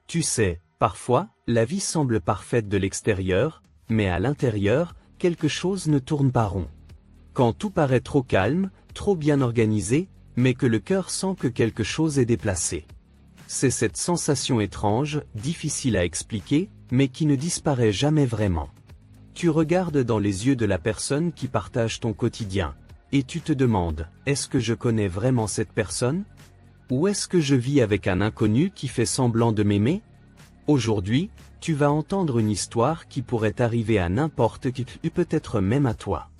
Tu sais, parfois, la vie semble parfaite de l'extérieur, mais à l'intérieur, quelque chose ne tourne pas rond. Quand tout paraît trop calme, trop bien organisé, mais que le cœur sent que quelque chose est déplacé. C'est cette sensation étrange, difficile à expliquer, mais qui ne disparaît jamais vraiment. Tu regardes dans les yeux de la personne qui partage ton quotidien, et tu te demandes, est-ce que je connais vraiment cette personne? Ou est-ce que je vis avec un inconnu qui fait semblant de m'aimer? Aujourd'hui, tu vas entendre une histoire qui pourrait arriver à n'importe qui, peut-être même à toi.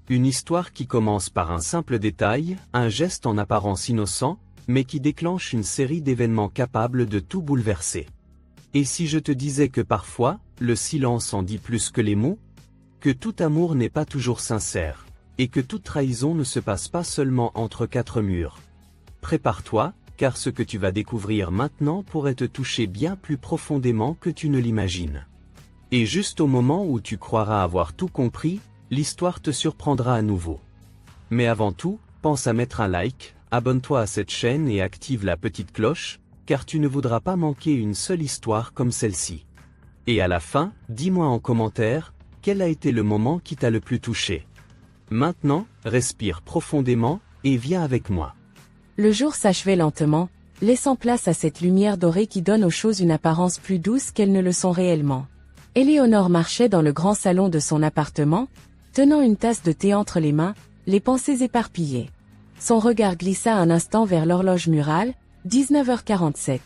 Une histoire qui commence par un simple détail, un geste en apparence innocent, mais qui déclenche une série d'événements capables de tout bouleverser. Et si je te disais que parfois, le silence en dit plus que les mots? Que tout amour n'est pas toujours sincère, et que toute trahison ne se passe pas seulement entre quatre murs. Prépare-toi, car ce que tu vas découvrir maintenant pourrait te toucher bien plus profondément que tu ne l'imagines. Et juste au moment où tu croiras avoir tout compris, l'histoire te surprendra à nouveau. Mais avant tout, pense à mettre un like, abonne-toi à cette chaîne et active la petite cloche, car tu ne voudras pas manquer une seule histoire comme celle-ci. Et à la fin, dis-moi en commentaire, quel a été le moment qui t'a le plus touché. Maintenant, respire profondément, et viens avec moi. Le jour s'achevait lentement, laissant place à cette lumière dorée qui donne aux choses une apparence plus douce qu'elles ne le sont réellement. Éléonore marchait dans le grand salon de son appartement, tenant une tasse de thé entre les mains, les pensées éparpillées. Son regard glissa un instant vers l'horloge murale, 19h47.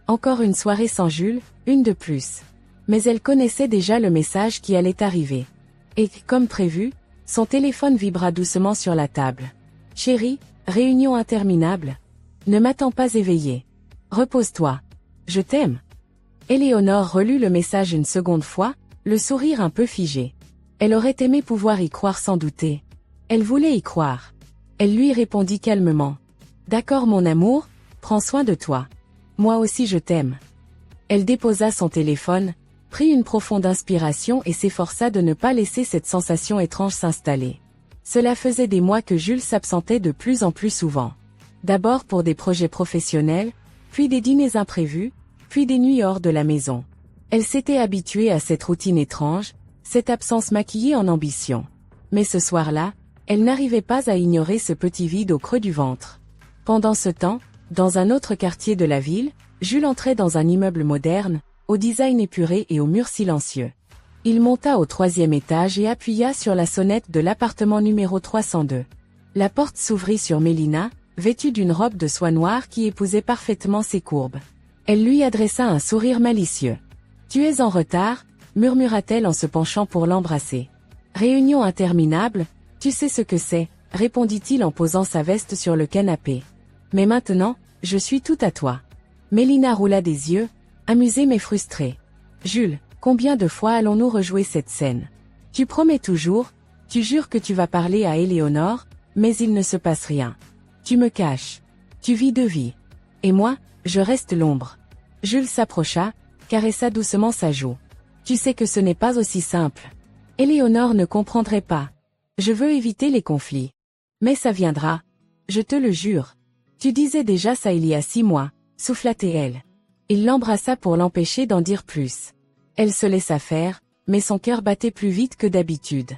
Encore une soirée sans Jules, une de plus. Mais elle connaissait déjà le message qui allait arriver. Et, comme prévu, son téléphone vibra doucement sur la table. « Chérie, réunion interminable. Ne m'attends pas éveillée. Repose-toi. Je t'aime. » Éléonore relut le message une seconde fois, le sourire un peu figé. Elle aurait aimé pouvoir y croire sans douter. Elle voulait y croire. Elle lui répondit calmement. « D'accord mon amour, prends soin de toi. Moi aussi je t'aime. » Elle déposa son téléphone, prit une profonde inspiration et s'efforça de ne pas laisser cette sensation étrange s'installer. Cela faisait des mois que Jules s'absentait de plus en plus souvent. D'abord pour des projets professionnels, puis des dîners imprévus, puis des nuits hors de la maison. Elle s'était habituée à cette routine étrange, cette absence maquillée en ambition. Mais ce soir-là, elle n'arrivait pas à ignorer ce petit vide au creux du ventre. Pendant ce temps, dans un autre quartier de la ville, Jules entrait dans un immeuble moderne, au design épuré et aux murs silencieux. Il monta au 3e étage et appuya sur la sonnette de l'appartement numéro 302. La porte s'ouvrit sur Mélina, vêtue d'une robe de soie noire qui épousait parfaitement ses courbes. Elle lui adressa un sourire malicieux. « Tu es en retard » murmura-t-elle en se penchant pour l'embrasser. « Réunion interminable, tu sais ce que c'est » répondit-il en posant sa veste sur le canapé. « Mais maintenant, je suis tout à toi. » Mélina roula des yeux, amusée mais frustrée. « Jules, combien de fois allons-nous rejouer cette scène? Tu promets toujours, tu jures que tu vas parler à Éléonore, mais il ne se passe rien. Tu me caches. Tu vis deux vies. Et moi, je reste l'ombre. » Jules s'approcha, caressa doucement sa joue. « Tu sais que ce n'est pas aussi simple. Éléonore ne comprendrait pas. Je veux éviter les conflits. Mais ça viendra. Je te le jure. Tu disais déjà ça il y a 6 mois, souffla-t-elle. Il l'embrassa pour l'empêcher d'en dire plus. Elle se laissa faire, mais son cœur battait plus vite que d'habitude.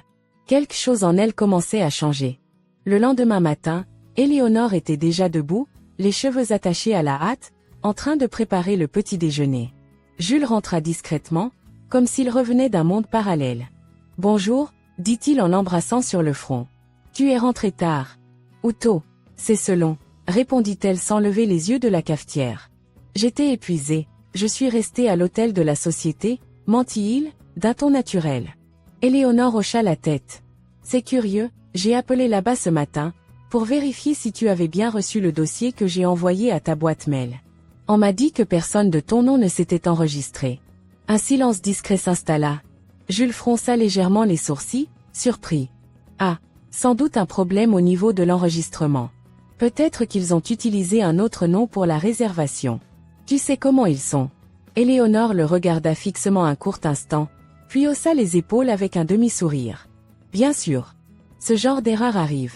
Quelque chose en elle commençait à changer. Le lendemain matin, Éléonore était déjà debout, les cheveux attachés à la hâte, en train de préparer le petit déjeuner. Jules rentra discrètement, comme s'il revenait d'un monde parallèle. « Bonjour » dit-il en l'embrassant sur le front. « Tu es rentré tard. »« Ou tôt, c'est selon » répondit-elle sans lever les yeux de la cafetière. « J'étais épuisée, je suis restée à l'hôtel de la société, mentit-il, d'un ton naturel. » Éléonore hocha la tête. « C'est curieux, j'ai appelé là-bas ce matin, pour vérifier si tu avais bien reçu le dossier que j'ai envoyé à ta boîte mail. On m'a dit que personne de ton nom ne s'était enregistré. » Un silence discret s'installa. Jules fronça légèrement les sourcils, surpris. « Ah, sans doute un problème au niveau de l'enregistrement. Peut-être qu'ils ont utilisé un autre nom pour la réservation. Tu sais comment ils sont. » Éléonore le regarda fixement un court instant, puis haussa les épaules avec un demi-sourire. « Bien sûr. Ce genre d'erreur arrive. »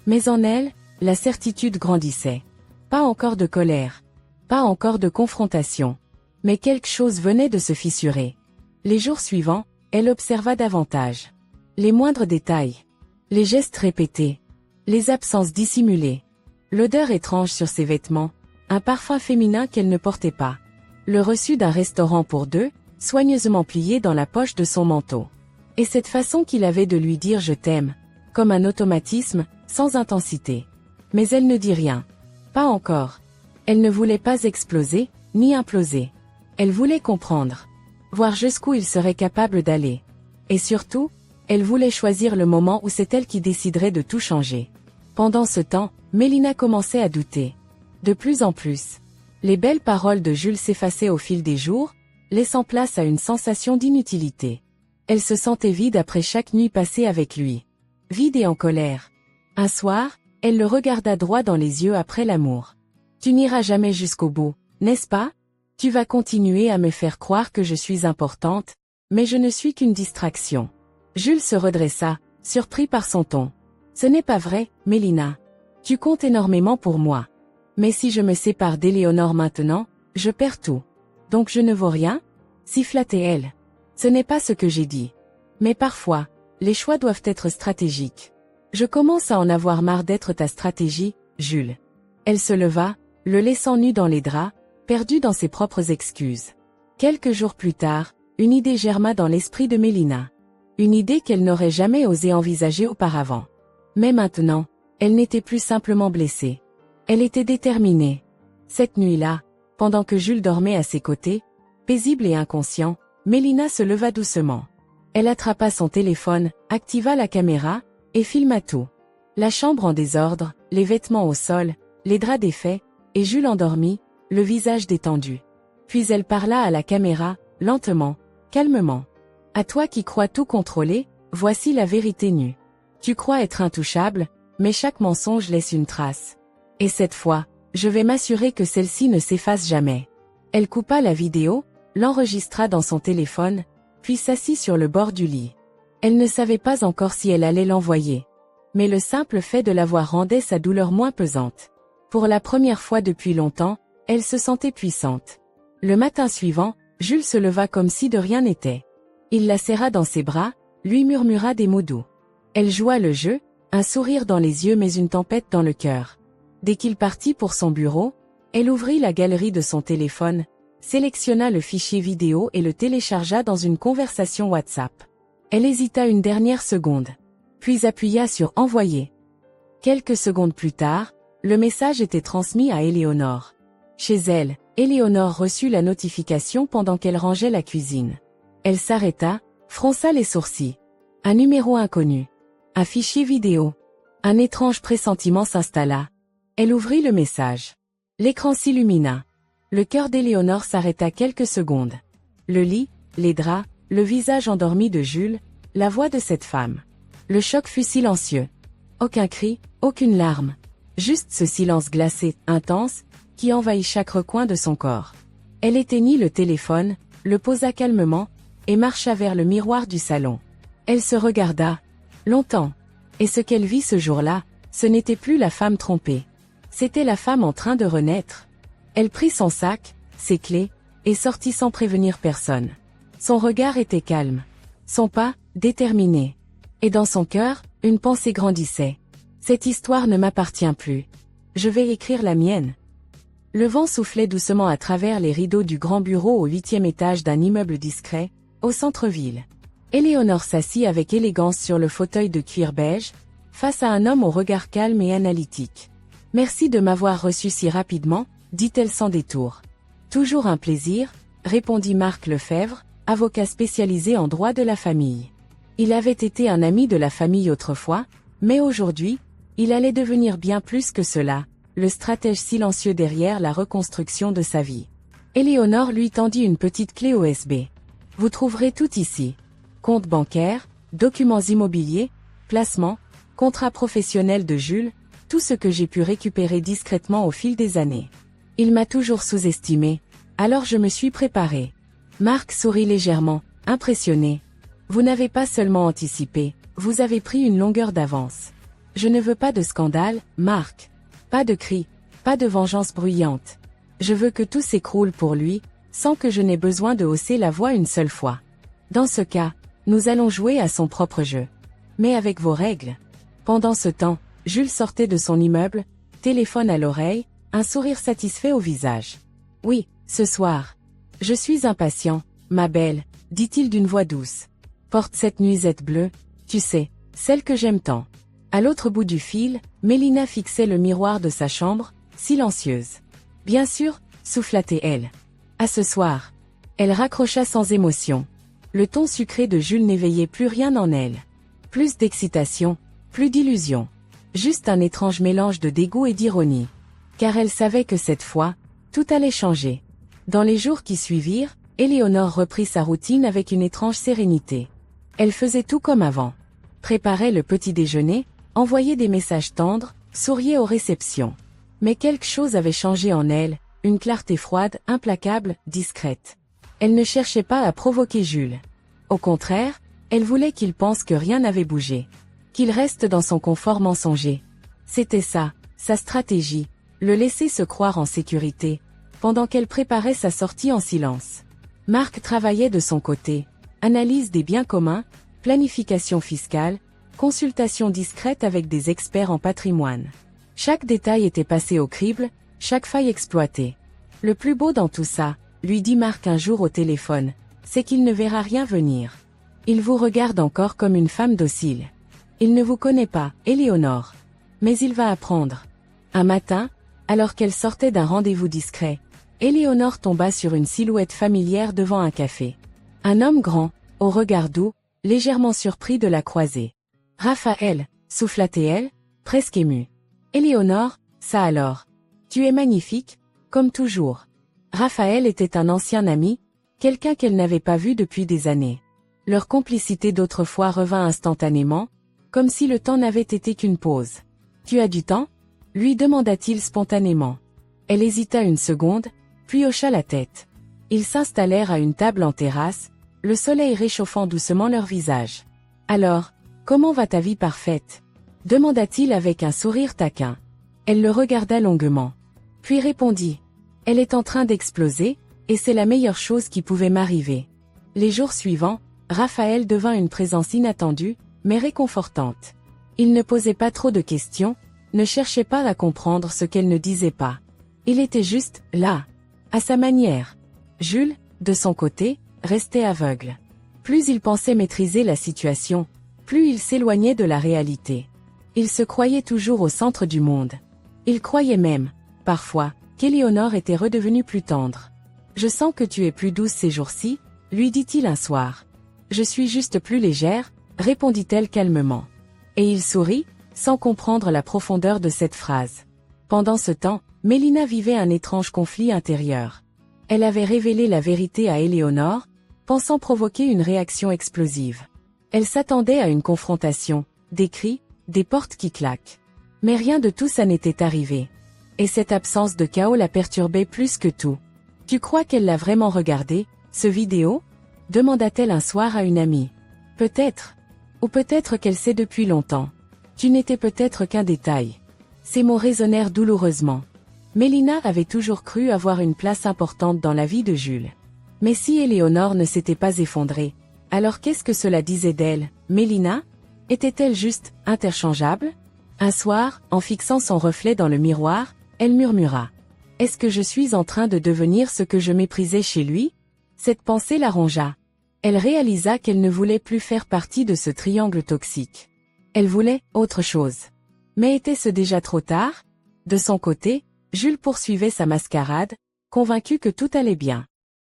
Mais en elle, la certitude grandissait. Pas encore de colère. Pas encore de confrontation. Mais quelque chose venait de se fissurer. Les jours suivants, elle observa davantage. Les moindres détails. Les gestes répétés. Les absences dissimulées. L'odeur étrange sur ses vêtements. Un parfum féminin qu'elle ne portait pas. Le reçu d'un restaurant pour deux, soigneusement plié dans la poche de son manteau. Et cette façon qu'il avait de lui dire « je t'aime », comme un automatisme, sans intensité. Mais elle ne dit rien. Pas encore. Elle ne voulait pas exploser, ni imploser. Elle voulait comprendre. Voir jusqu'où il serait capable d'aller. Et surtout, elle voulait choisir le moment où c'est elle qui déciderait de tout changer. Pendant ce temps, Mélina commençait à douter. De plus en plus. Les belles paroles de Jules s'effaçaient au fil des jours, laissant place à une sensation d'inutilité. Elle se sentait vide après chaque nuit passée avec lui. Vide et en colère. Un soir, elle le regarda droit dans les yeux après l'amour. « Tu n'iras jamais jusqu'au bout, n'est-ce pas ? Tu vas continuer à me faire croire que je suis importante, mais je ne suis qu'une distraction. » Jules se redressa, surpris par son ton. « Ce n'est pas vrai, Mélina. Tu comptes énormément pour moi. Mais si je me sépare d'Éléonore maintenant, je perds tout. Donc je ne vaux rien ?» siffla-t-elle. « Ce n'est pas ce que j'ai dit. Mais parfois, les choix doivent être stratégiques. Je commence à en avoir marre d'être ta stratégie, Jules. » Elle se leva, le laissant nu dans les draps, perdu dans ses propres excuses. Quelques jours plus tard, une idée germa dans l'esprit de Mélina. Une idée qu'elle n'aurait jamais osé envisager auparavant. Mais maintenant, elle n'était plus simplement blessée. Elle était déterminée. Cette nuit-là, pendant que Jules dormait à ses côtés, paisible et inconscient, Mélina se leva doucement. Elle attrapa son téléphone, activa la caméra, et filma tout. La chambre en désordre, les vêtements au sol, les draps défaits, et Jules endormi, le visage détendu. Puis elle parla à la caméra, lentement, calmement. « À toi qui crois tout contrôler, voici la vérité nue. Tu crois être intouchable, mais chaque mensonge laisse une trace. Et cette fois, je vais m'assurer que celle-ci ne s'efface jamais. » Elle coupa la vidéo, l'enregistra dans son téléphone, puis s'assit sur le bord du lit. Elle ne savait pas encore si elle allait l'envoyer. Mais le simple fait de l'avoir rendait sa douleur moins pesante. Pour la première fois depuis longtemps, elle se sentait puissante. Le matin suivant, Jules se leva comme si de rien n'était. Il la serra dans ses bras, lui murmura des mots doux. Elle joua le jeu, un sourire dans les yeux mais une tempête dans le cœur. Dès qu'il partit pour son bureau, elle ouvrit la galerie de son téléphone, sélectionna le fichier vidéo et le téléchargea dans une conversation WhatsApp. Elle hésita une dernière seconde, puis appuya sur « Envoyer ». Quelques secondes plus tard, le message était transmis à Éléonore. Chez elle, Éléonore reçut la notification pendant qu'elle rangeait la cuisine. Elle s'arrêta, fronça les sourcils. Un numéro inconnu. Un fichier vidéo. Un étrange pressentiment s'installa. Elle ouvrit le message. L'écran s'illumina. Le cœur d'Éléonore s'arrêta quelques secondes. Le lit, les draps, le visage endormi de Jules, la voix de cette femme. Le choc fut silencieux. Aucun cri, aucune larme. Juste ce silence glacé, intense, qui envahit chaque recoin de son corps. Elle éteignit le téléphone, le posa calmement, et marcha vers le miroir du salon. Elle se regarda. Longtemps. Et ce qu'elle vit ce jour-là, ce n'était plus la femme trompée. C'était la femme en train de renaître. Elle prit son sac, ses clés, et sortit sans prévenir personne. Son regard était calme. Son pas, déterminé. Et dans son cœur, une pensée grandissait. Cette histoire ne m'appartient plus. Je vais écrire la mienne. Le vent soufflait doucement à travers les rideaux du grand bureau au 8e étage d'un immeuble discret, au centre-ville. Éléonore s'assit avec élégance sur le fauteuil de cuir beige, face à un homme au regard calme et analytique. « Merci de m'avoir reçu si rapidement », dit-elle sans détour. « Toujours un plaisir », répondit Marc Lefebvre, avocat spécialisé en droit de la famille. Il avait été un ami de la famille autrefois, mais aujourd'hui, il allait devenir bien plus que cela, le stratège silencieux derrière la reconstruction de sa vie. Éléonore lui tendit une petite clé USB. « Vous trouverez tout ici. Compte bancaire, documents immobiliers, placements, contrat professionnel de Jules, tout ce que j'ai pu récupérer discrètement au fil des années. Il m'a toujours sous-estimé, alors je me suis préparé. » Marc sourit légèrement, impressionné. « Vous n'avez pas seulement anticipé, vous avez pris une longueur d'avance. Je ne veux pas de scandale, Marc. Pas de cris, pas de vengeance bruyante. Je veux que tout s'écroule pour lui, sans que je n'ai besoin de hausser la voix une seule fois. Dans ce cas, nous allons jouer à son propre jeu. Mais avec vos règles. Pendant ce temps, Jules sortait de son immeuble, téléphone à l'oreille, un sourire satisfait au visage. Oui, ce soir. Je suis impatient, ma belle, dit-il d'une voix douce. Porte cette nuisette bleue, tu sais, celle que j'aime tant. À l'autre bout du fil, Mélina fixait le miroir de sa chambre, silencieuse. Bien sûr, souffla-t-elle. À ce soir. Elle raccrocha sans émotion. Le ton sucré de Jules n'éveillait plus rien en elle. Plus d'excitation, plus d'illusion. Juste un étrange mélange de dégoût et d'ironie. Car elle savait que cette fois, tout allait changer. Dans les jours qui suivirent, Éléonore reprit sa routine avec une étrange sérénité. Elle faisait tout comme avant. Préparait le petit déjeuner, envoyait des messages tendres, souriait aux réceptions. Mais quelque chose avait changé en elle, une clarté froide, implacable, discrète. Elle ne cherchait pas à provoquer Jules. Au contraire, elle voulait qu'il pense que rien n'avait bougé. Qu'il reste dans son confort mensonger. C'était ça, sa stratégie, le laisser se croire en sécurité, pendant qu'elle préparait sa sortie en silence. Marc travaillait de son côté, analyse des biens communs, planification fiscale, consultation discrète avec des experts en patrimoine. Chaque détail était passé au crible, chaque faille exploitée. Le plus beau dans tout ça, lui dit Marc un jour au téléphone, c'est qu'il ne verra rien venir. Il vous regarde encore comme une femme docile. Il ne vous connaît pas, Éléonore. Mais il va apprendre. Un matin, alors qu'elle sortait d'un rendez-vous discret, Éléonore tomba sur une silhouette familière devant un café. Un homme grand, au regard doux, légèrement surpris de la croiser. Raphaël, souffla-t-elle, presque émue. Éléonore, ça alors. Tu es magnifique, comme toujours. Raphaël était un ancien ami, quelqu'un qu'elle n'avait pas vu depuis des années. Leur complicité d'autrefois revint instantanément, comme si le temps n'avait été qu'une pause. Tu as du temps ? Lui demanda-t-il spontanément. Elle hésita une seconde, puis hocha la tête. Ils s'installèrent à une table en terrasse, le soleil réchauffant doucement leur visage. Alors, comment va ta vie parfaite ? Demanda-t-il avec un sourire taquin. Elle le regarda longuement. Puis répondit. Elle est en train d'exploser, et c'est la meilleure chose qui pouvait m'arriver. Les jours suivants, Raphaël devint une présence inattendue, mais réconfortante. Il ne posait pas trop de questions, ne cherchait pas à comprendre ce qu'elle ne disait pas. Il était juste, là. À sa manière. Jules, de son côté, restait aveugle. Plus il pensait maîtriser la situation, plus il s'éloignait de la réalité. Il se croyait toujours au centre du monde. Il croyait même, parfois, qu'Éléonore était redevenue plus tendre. « Je sens que tu es plus douce ces jours-ci », lui dit-il un soir. « Je suis juste plus légère », répondit-elle calmement. Et il sourit, sans comprendre la profondeur de cette phrase. Pendant ce temps, Mélina vivait un étrange conflit intérieur. Elle avait révélé la vérité à Éléonore, pensant provoquer une réaction explosive. Elle s'attendait à une confrontation, des cris, des portes qui claquent. Mais rien de tout ça n'était arrivé. Et cette absence de chaos la perturbait plus que tout. « Tu crois qu'elle l'a vraiment regardé, ce vidéo ?» demanda-t-elle un soir à une amie. « Peut-être. Ou peut-être qu'elle sait depuis longtemps. Tu n'étais peut-être qu'un détail. » Ces mots résonnèrent douloureusement. Mélina avait toujours cru avoir une place importante dans la vie de Jules. Mais si Éléonore ne s'était pas effondrée, alors qu'est-ce que cela disait d'elle, Mélina ? Était-elle juste interchangeable ? Un soir, en fixant son reflet dans le miroir, elle murmura. « Est-ce que je suis en train de devenir ce que je méprisais chez lui ?» Cette pensée la rongea. Elle réalisa qu'elle ne voulait plus faire partie de ce triangle toxique. Elle voulait autre chose. Mais était-ce déjà trop tard ? De son côté, Jules poursuivait sa mascarade, convaincu que tout allait bien.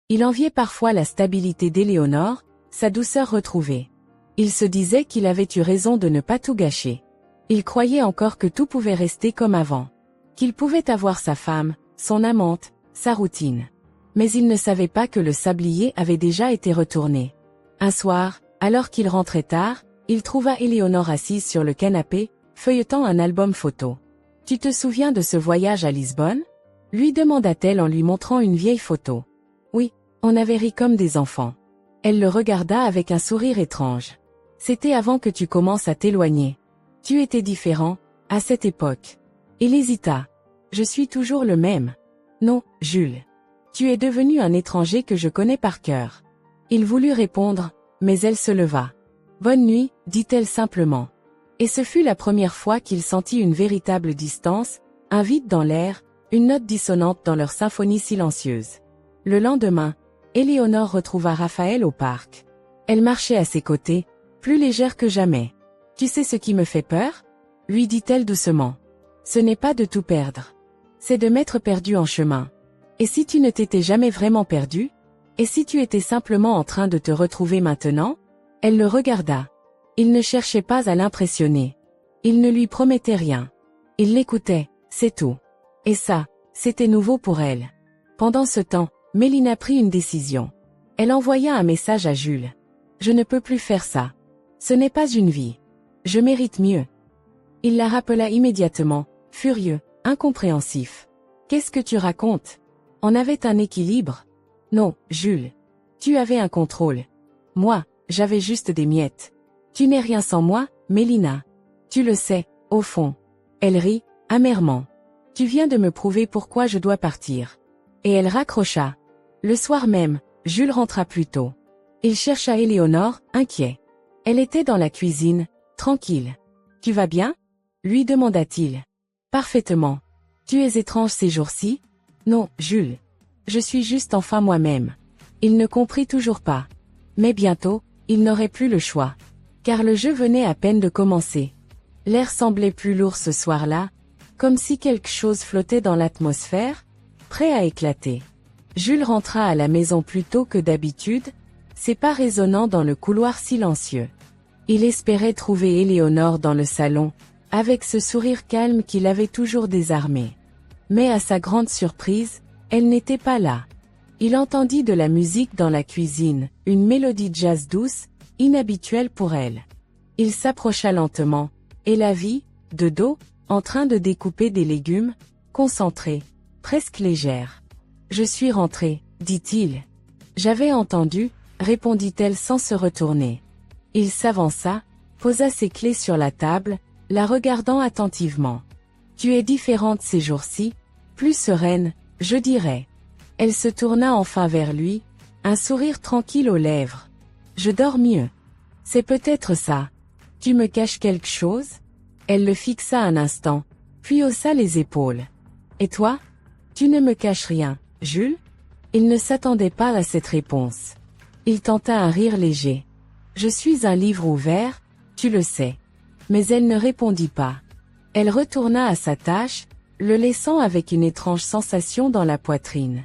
Il enviait parfois la stabilité d'Éléonore, sa douceur retrouvée. Il se disait qu'il avait eu raison de ne pas tout gâcher. Il croyait encore que tout pouvait rester comme avant. Qu'il pouvait avoir sa femme, son amante, sa routine. Mais il ne savait pas que le sablier avait déjà été retourné. Un soir, alors qu'il rentrait tard, il trouva Éléonore assise sur le canapé, feuilletant un album photo. « Tu te souviens de ce voyage à Lisbonne ?» lui demanda-t-elle en lui montrant une vieille photo. « Oui, on avait ri comme des enfants. » Elle le regarda avec un sourire étrange. « C'était avant que tu commences à t'éloigner. Tu étais différent, à cette époque. » Il hésita. « Je suis toujours le même. » « Non, Jules. Tu es devenu un étranger que je connais par cœur. Il voulut répondre, mais elle se leva. Bonne nuit, dit-elle simplement. Et ce fut la première fois qu'il sentit une véritable distance, un vide dans l'air, une note dissonante dans leur symphonie silencieuse. Le lendemain, Éléonore retrouva Raphaël au parc. Elle marchait à ses côtés, plus légère que jamais. « Tu sais ce qui me fait peur ?» lui dit-elle doucement. « Ce n'est pas de tout perdre. C'est de m'être perdu en chemin. Et si tu ne t'étais jamais vraiment perdu? Et si tu étais simplement en train de te retrouver maintenant ?» Elle le regarda. Il ne cherchait pas à l'impressionner. Il ne lui promettait rien. Il l'écoutait, c'est tout. Et ça, c'était nouveau pour elle. Pendant ce temps, Mélina prit une décision. Elle envoya un message à Jules. « Je ne peux plus faire ça. Ce n'est pas une vie. Je mérite mieux. » Il la rappela immédiatement, furieux, incompréhensif. « Qu'est-ce que tu racontes? On avait un équilibre. » « Non, Jules. Tu avais un contrôle. Moi, j'avais juste des miettes. Tu n'es rien sans moi, Mélina. Tu le sais, au fond. » Elle rit, amèrement. « Tu viens de me prouver pourquoi je dois partir. » Et elle raccrocha. Le soir même, Jules rentra plus tôt. Il chercha Éléonore, inquiet. Elle était dans la cuisine, tranquille. « Tu vas bien ?» lui demanda-t-il. « Parfaitement. Tu es étrange ces jours-ci ? » « Non, Jules. Je suis juste enfin moi-même. » Il ne comprit toujours pas. Mais bientôt, il n'aurait plus le choix. Car le jeu venait à peine de commencer. L'air semblait plus lourd ce soir-là, comme si quelque chose flottait dans l'atmosphère, prêt à éclater. Jules rentra à la maison plus tôt que d'habitude, ses pas résonnant dans le couloir silencieux. Il espérait trouver Éléonore dans le salon, avec ce sourire calme qui l'avait toujours désarmé. Mais à sa grande surprise, elle n'était pas là. Il entendit de la musique dans la cuisine, une mélodie jazz douce, inhabituelle pour elle. Il s'approcha lentement, et la vit, de dos, en train de découper des légumes, concentrée, presque légère. « Je suis rentrée, dit-il. »« J'avais entendu, » répondit-elle sans se retourner. Il s'avança, posa ses clés sur la table, la regardant attentivement. « Tu es différente ces jours-ci, plus sereine, je dirais. » Elle se tourna enfin vers lui, un sourire tranquille aux lèvres. « Je dors mieux. C'est peut-être ça. Tu me caches quelque chose ?» Elle le fixa un instant, puis haussa les épaules. « Et toi? Tu ne me caches rien, Jules ?» Il ne s'attendait pas à cette réponse. Il tenta un rire léger. « Je suis un livre ouvert, tu le sais. » Mais elle ne répondit pas. Elle retourna à sa tâche, le laissant avec une étrange sensation dans la poitrine.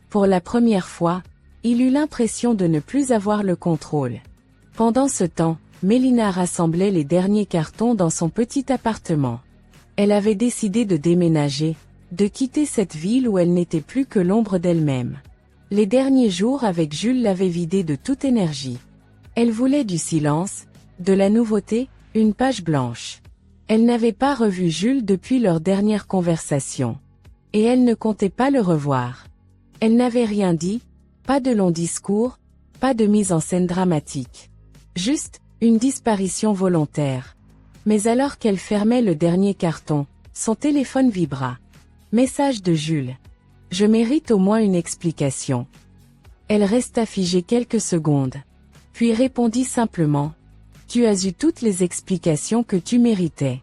Pour la première fois, il eut l'impression de ne plus avoir le contrôle. Pendant ce temps, Mélina rassemblait les derniers cartons dans son petit appartement. Elle avait décidé de déménager, de quitter cette ville où elle n'était plus que l'ombre d'elle-même. Les derniers jours avec Jules l'avaient vidée de toute énergie. Elle voulait du silence, de la nouveauté, une page blanche. Elle n'avait pas revu Jules depuis leur dernière conversation. Et elle ne comptait pas le revoir. Elle n'avait rien dit, pas de long discours, pas de mise en scène dramatique. Juste, une disparition volontaire. Mais alors qu'elle fermait le dernier carton, son téléphone vibra. Message de Jules. « Je mérite au moins une explication. » Elle resta figée quelques secondes. Puis répondit simplement. « Tu as eu toutes les explications que tu méritais.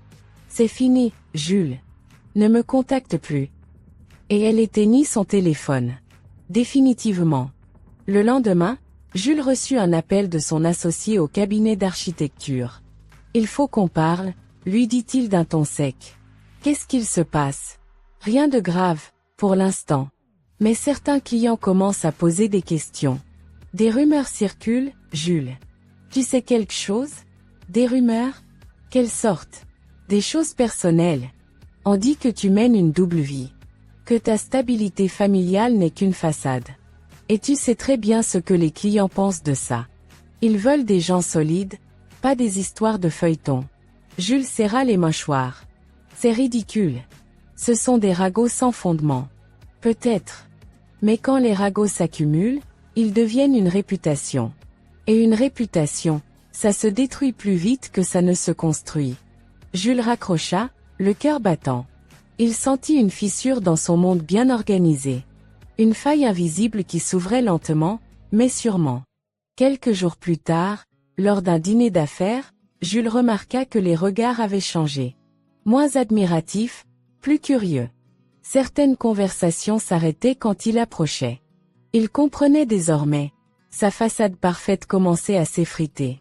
C'est fini, Jules. Ne me contacte plus. » Et elle éteignit son téléphone. Définitivement. Le lendemain, Jules reçut un appel de son associé au cabinet d'architecture. « Il faut qu'on parle, » lui dit-il d'un ton sec. « Qu'est-ce qu'il se passe? » « Rien de grave, pour l'instant. Mais certains clients commencent à poser des questions. Des rumeurs circulent, Jules. Tu sais quelque chose? Des rumeurs? Quelle sorte? Des choses personnelles. On dit que tu mènes une double vie. Que ta stabilité familiale n'est qu'une façade. Et tu sais très bien ce que les clients pensent de ça. Ils veulent des gens solides, pas des histoires de feuilleton. » Jules serra les mâchoires. « C'est ridicule. Ce sont des ragots sans fondement. Peut-être. Mais quand les ragots s'accumulent, ils deviennent une réputation. Et une réputation, ça se détruit plus vite que ça ne se construit. » Jules raccrocha, le cœur battant. Il sentit une fissure dans son monde bien organisé. Une faille invisible qui s'ouvrait lentement, mais sûrement. Quelques jours plus tard, lors d'un dîner d'affaires, Jules remarqua que les regards avaient changé. Moins admiratifs, plus curieux. Certaines conversations s'arrêtaient quand il approchait. Il comprenait désormais. Sa façade parfaite commençait à s'effriter.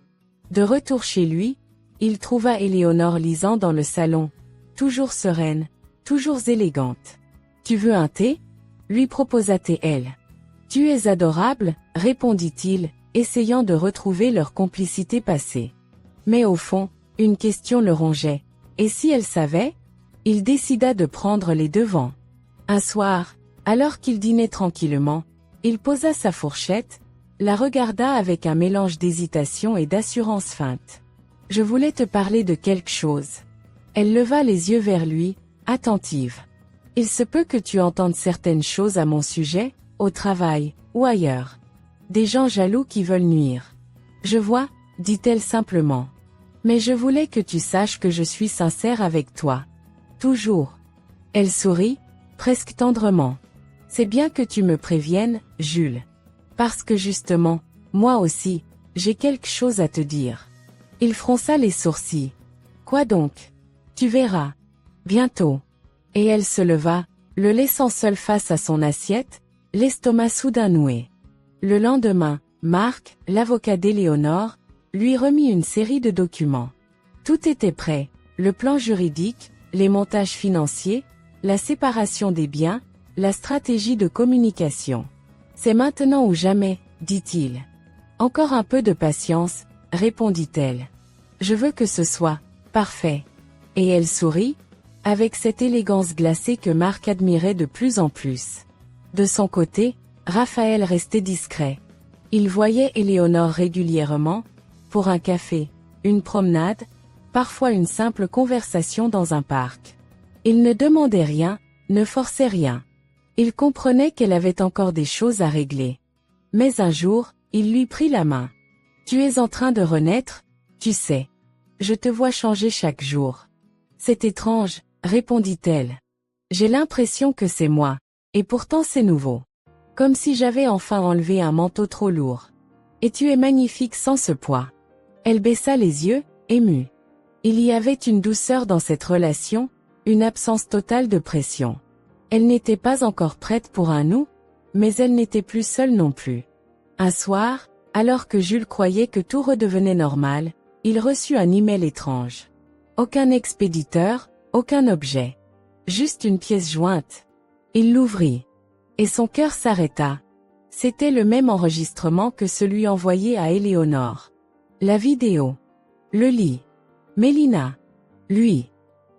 De retour chez lui, il trouva Éléonore lisant dans le salon. Toujours sereine, toujours élégante. « Tu veux un thé ?» lui proposa-t-elle. « Tu es adorable » répondit-il, essayant de retrouver leur complicité passée. Mais au fond, une question le rongeait. Et si elle savait? Il décida de prendre les devants. Un soir, alors qu'il dînait tranquillement, il posa sa fourchette, la regarda avec un mélange d'hésitation et d'assurance feinte. « Je voulais te parler de quelque chose. » Elle leva les yeux vers lui, attentive. « Il se peut que tu entendes certaines choses à mon sujet, au travail, ou ailleurs. Des gens jaloux qui veulent nuire. »« Je vois, » dit-elle simplement. « Mais je voulais que tu saches que je suis sincère avec toi. Toujours. » Elle sourit, presque tendrement. « C'est bien que tu me préviennes, Jules. Parce que justement, moi aussi, j'ai quelque chose à te dire. » Il fronça les sourcils. « Quoi donc ? Tu verras. Bientôt. » Et elle se leva, le laissant seul face à son assiette, l'estomac soudain noué. Le lendemain, Marc, l'avocat d'Éléonore, lui remit une série de documents. Tout était prêt, le plan juridique, les montages financiers, la séparation des biens, la stratégie de communication. « C'est maintenant ou jamais, » dit-il. « Encore un peu de patience, » répondit-elle. « Je veux que ce soit parfait. » Et elle sourit, avec cette élégance glacée que Marc admirait de plus en plus. De son côté, Raphaël restait discret. Il voyait Éléonore régulièrement, pour un café, une promenade, parfois une simple conversation dans un parc. Il ne demandait rien, ne forçait rien. Il comprenait qu'elle avait encore des choses à régler. Mais un jour, il lui prit la main. « Tu es en train de renaître, tu sais. Je te vois changer chaque jour. »« C'est étrange, » répondit-elle. « J'ai l'impression que c'est moi, et pourtant c'est nouveau. Comme si j'avais enfin enlevé un manteau trop lourd. Et tu es magnifique sans ce poids. » Elle baissa les yeux, émue. Il y avait une douceur dans cette relation, une absence totale de pression. Elle n'était pas encore prête pour un nous, mais elle n'était plus seule non plus. Un soir, alors que Jules croyait que tout redevenait normal, il reçut un email étrange. Aucun expéditeur, aucun objet. Juste une pièce jointe. Il l'ouvrit. Et son cœur s'arrêta. C'était le même enregistrement que celui envoyé à Éléonore. La vidéo. Le lit. Mélina. Lui.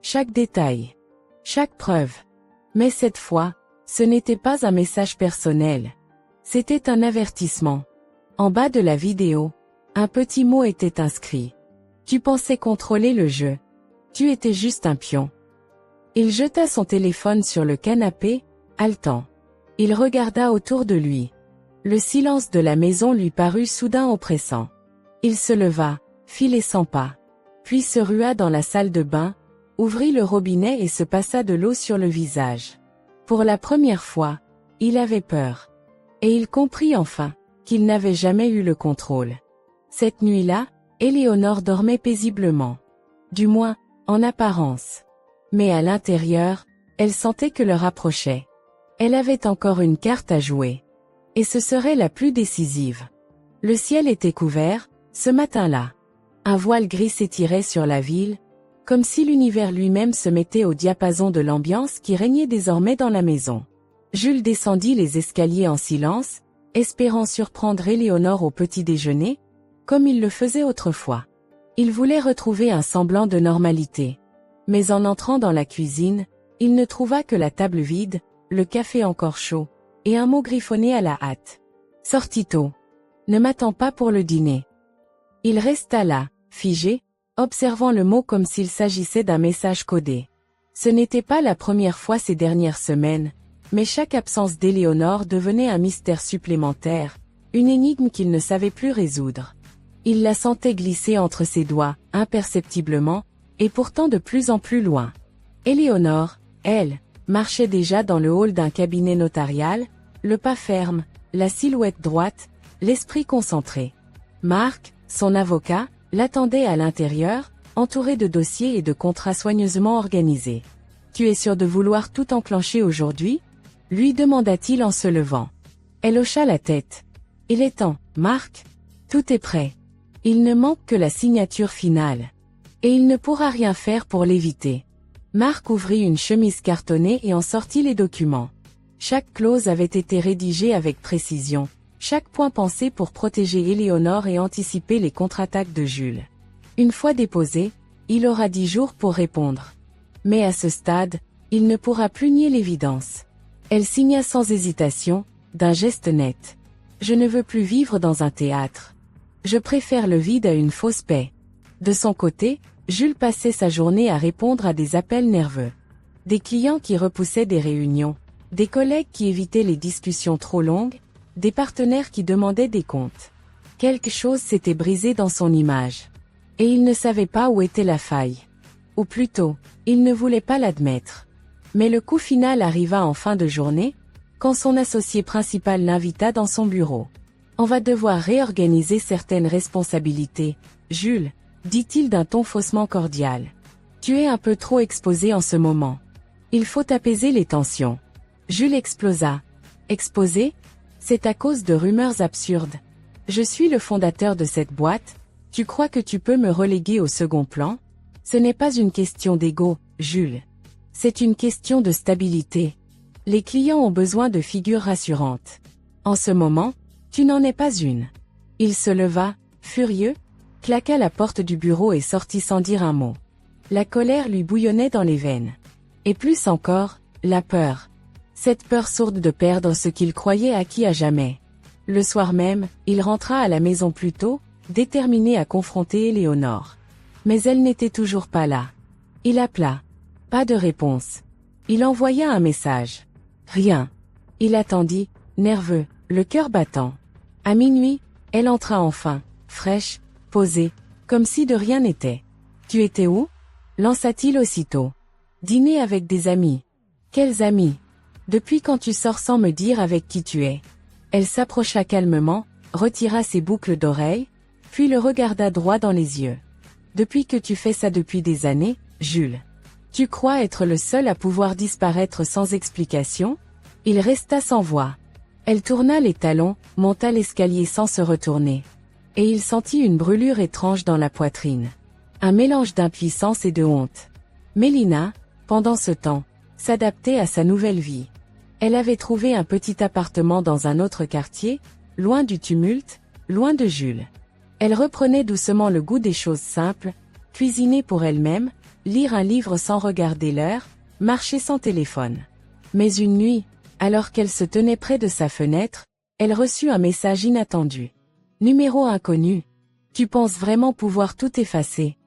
Chaque détail. Chaque preuve. Mais cette fois, ce n'était pas un message personnel. C'était un avertissement. En bas de la vidéo, un petit mot était inscrit. Tu pensais contrôler le jeu. Tu étais juste un pion. Il jeta son téléphone sur le canapé, haletant. Il regarda autour de lui. Le silence de la maison lui parut soudain oppressant. Il se leva, fit les 100 pas. Puis se rua dans la salle de bain, ouvrit le robinet et se passa de l'eau sur le visage. Pour la première fois, il avait peur. Et il comprit enfin qu'il n'avait jamais eu le contrôle. Cette nuit-là, Éléonore dormait paisiblement. Du moins, en apparence. Mais à l'intérieur, elle sentait que l'heure approchait. Elle avait encore une carte à jouer. Et ce serait la plus décisive. Le ciel était couvert, ce matin-là. Un voile gris s'étirait sur la ville, comme si l'univers lui-même se mettait au diapason de l'ambiance qui régnait désormais dans la maison. Jules descendit les escaliers en silence, espérant surprendre Éléonore au petit déjeuner, comme il le faisait autrefois. Il voulait retrouver un semblant de normalité. Mais en entrant dans la cuisine, il ne trouva que la table vide, le café encore chaud, et un mot griffonné à la hâte. « Sortis tôt. Ne m'attends pas pour le dîner. » Il resta là, figé, observant le mot comme s'il s'agissait d'un message codé. Ce n'était pas la première fois ces dernières semaines, mais chaque absence d'Éléonore devenait un mystère supplémentaire, une énigme qu'il ne savait plus résoudre. Il la sentait glisser entre ses doigts, imperceptiblement, et pourtant de plus en plus loin. Éléonore, elle, marchait déjà dans le hall d'un cabinet notarial, Le pas ferme, la silhouette droite, l'esprit concentré. Marc, son avocat, l'attendait à l'intérieur, entouré de dossiers et de contrats soigneusement organisés. « Tu es sûr de vouloir tout enclencher aujourd'hui ?» lui demanda-t-il en se levant. Elle hocha la tête. « Il est temps, Marc. Tout est prêt. Il ne manque que la signature finale. Et il ne pourra rien faire pour l'éviter. » Marc ouvrit une chemise cartonnée et en sortit les documents. Chaque clause avait été rédigée avec précision, chaque point pensé pour protéger Éléonore et anticiper les contre-attaques de Jules. Une fois déposé, il aura 10 jours pour répondre. Mais à ce stade, il ne pourra plus nier l'évidence. Elle signa sans hésitation, d'un geste net. « Je ne veux plus vivre dans un théâtre. Je préfère le vide à une fausse paix. » De son côté, Jules passait sa journée à répondre à des appels nerveux. Des clients qui repoussaient des réunions, des collègues qui évitaient les discussions trop longues, des partenaires qui demandaient des comptes. Quelque chose s'était brisé dans son image. Et il ne savait pas où était la faille. Ou plutôt, il ne voulait pas l'admettre. Mais le coup final arriva en fin de journée, quand son associé principal l'invita dans son bureau. « On va devoir réorganiser certaines responsabilités, Jules, » dit-il d'un ton faussement cordial. « Tu es un peu trop exposé en ce moment. Il faut apaiser les tensions. » Jules explosa. « Exposé ? C'est à cause de rumeurs absurdes. Je suis le fondateur de cette boîte. Tu crois que tu peux me reléguer au second plan ? Ce n'est pas une question d'ego, Jules. C'est une question de stabilité. Les clients ont besoin de figures rassurantes. En ce moment, tu n'en es pas une. » Il se leva, furieux, claqua la porte du bureau et sortit sans dire un mot. La colère lui bouillonnait dans les veines. Et plus encore, la peur. Cette peur sourde de perdre ce qu'il croyait acquis à jamais. Le soir même, il rentra à la maison plus tôt, déterminé à confronter Éléonore. Mais elle n'était toujours pas là. Il appela. Pas de réponse. Il envoya un message. Rien. Il attendit, nerveux, le cœur battant. À minuit, elle entra enfin, fraîche, posée, comme si de rien n'était. « Tu étais où ?» lança-t-il aussitôt. « Dîner avec des amis. »« Quels amis ? Depuis quand tu sors sans me dire avec qui tu es ?» Elle s'approcha calmement, retira ses boucles d'oreilles, puis le regarda droit dans les yeux. « Depuis que tu fais ça depuis des années, Jules. Tu crois être le seul à pouvoir disparaître sans explication ?» Il resta sans voix. Elle tourna les talons, monta l'escalier sans se retourner. Et il sentit une brûlure étrange dans la poitrine. Un mélange d'impuissance et de honte. Mélina, pendant ce temps, s'adaptait à sa nouvelle vie. Elle avait trouvé un petit appartement dans un autre quartier, loin du tumulte, loin de Jules. Elle reprenait doucement le goût des choses simples, cuisiner pour elle-même, lire un livre sans regarder l'heure, marcher sans téléphone. Mais une nuit, alors qu'elle se tenait près de sa fenêtre, elle reçut un message inattendu. Numéro inconnu. Tu penses vraiment pouvoir tout effacer?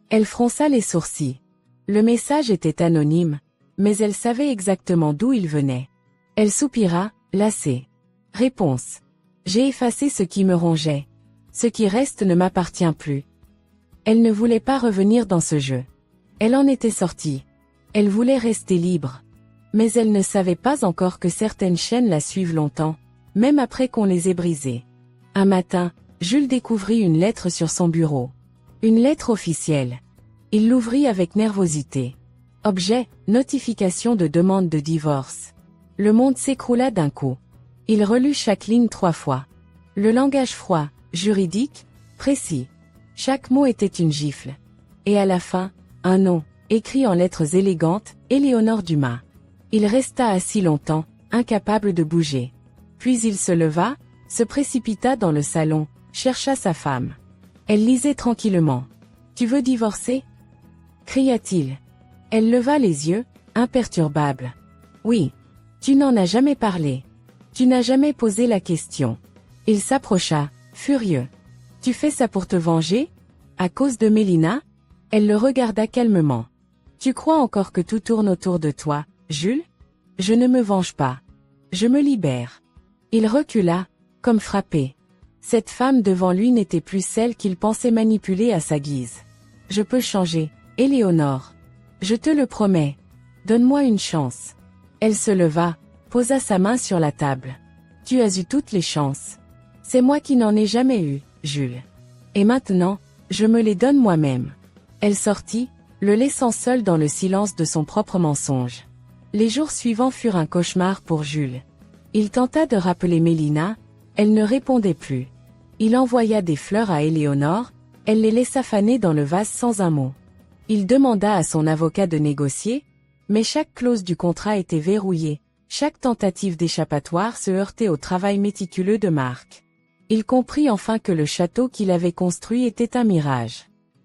Elle fronça les sourcils. Le message était anonyme, mais elle savait exactement d'où il venait. Elle soupira, lassée. Réponse. J'ai effacé ce qui me rongeait. Ce qui reste ne m'appartient plus. Elle ne voulait pas revenir dans ce jeu. Elle en était sortie. Elle voulait rester libre. Mais elle ne savait pas encore que certaines chaînes la suivent longtemps, même après qu'on les ait brisées. Un matin, Jules découvrit une lettre sur son bureau. Une lettre officielle. Il l'ouvrit avec nervosité. Objet, notification de demande de divorce. Le monde s'écroula d'un coup. Il relut chaque ligne 3 fois. Le langage froid, juridique, précis. Chaque mot était une gifle. Et à la fin, un nom, écrit en lettres élégantes, Éléonore Dumas. Il resta assis longtemps, incapable de bouger. Puis il se leva, se précipita dans le salon, chercha sa femme. Elle lisait tranquillement. « Tu veux divorcer ?» cria-t-il. Elle leva les yeux, imperturbable. « Oui. Tu n'en as jamais parlé. Tu n'as jamais posé la question. » Il s'approcha, furieux. « Tu fais ça pour te venger ? À cause de Mélina ?» Elle le regarda calmement. « Tu crois encore que tout tourne autour de toi, Jules ? Je ne me venge pas. Je me libère. » Il recula, comme frappé. Cette femme devant lui n'était plus celle qu'il pensait manipuler à sa guise. « Je peux changer, Éléonore. Je te le promets. Donne-moi une chance. » Elle se leva, posa sa main sur la table. Tu as eu toutes les chances. C'est moi qui n'en ai jamais eu, Jules. Et maintenant, je me les donne moi-même. Elle sortit, le laissant seul dans le silence de son propre mensonge. Les jours suivants furent un cauchemar pour Jules. Il tenta de rappeler Mélina, elle ne répondait plus. Il envoya des fleurs à Éléonore, elle les laissa faner dans le vase sans un mot. Il demanda à son avocat de négocier, mais chaque clause du contrat était verrouillée, chaque tentative d'échappatoire se heurtait au travail méticuleux de Marc. Il comprit enfin que le château qu'il avait construit était un mirage.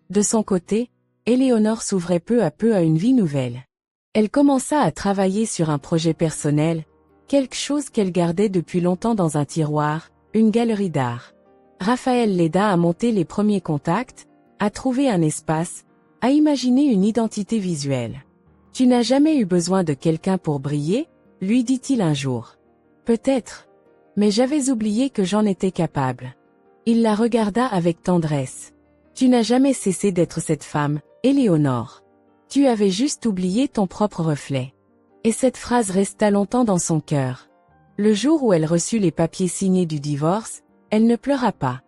De son côté, Éléonore s'ouvrait peu à peu à une vie nouvelle. Elle commença à travailler sur un projet personnel, quelque chose qu'elle gardait depuis longtemps dans un tiroir, une galerie d'art. Raphaël l'aida à monter les premiers contacts, à trouver un espace, à imaginer une identité visuelle. « Tu n'as jamais eu besoin de quelqu'un pour briller ?» lui dit-il un jour. « Peut-être. Mais j'avais oublié que j'en étais capable. » Il la regarda avec tendresse. « Tu n'as jamais cessé d'être cette femme, Éléonore. Tu avais juste oublié ton propre reflet. » Et cette phrase resta longtemps dans son cœur. Le jour où elle reçut les papiers signés du divorce, elle ne pleura pas.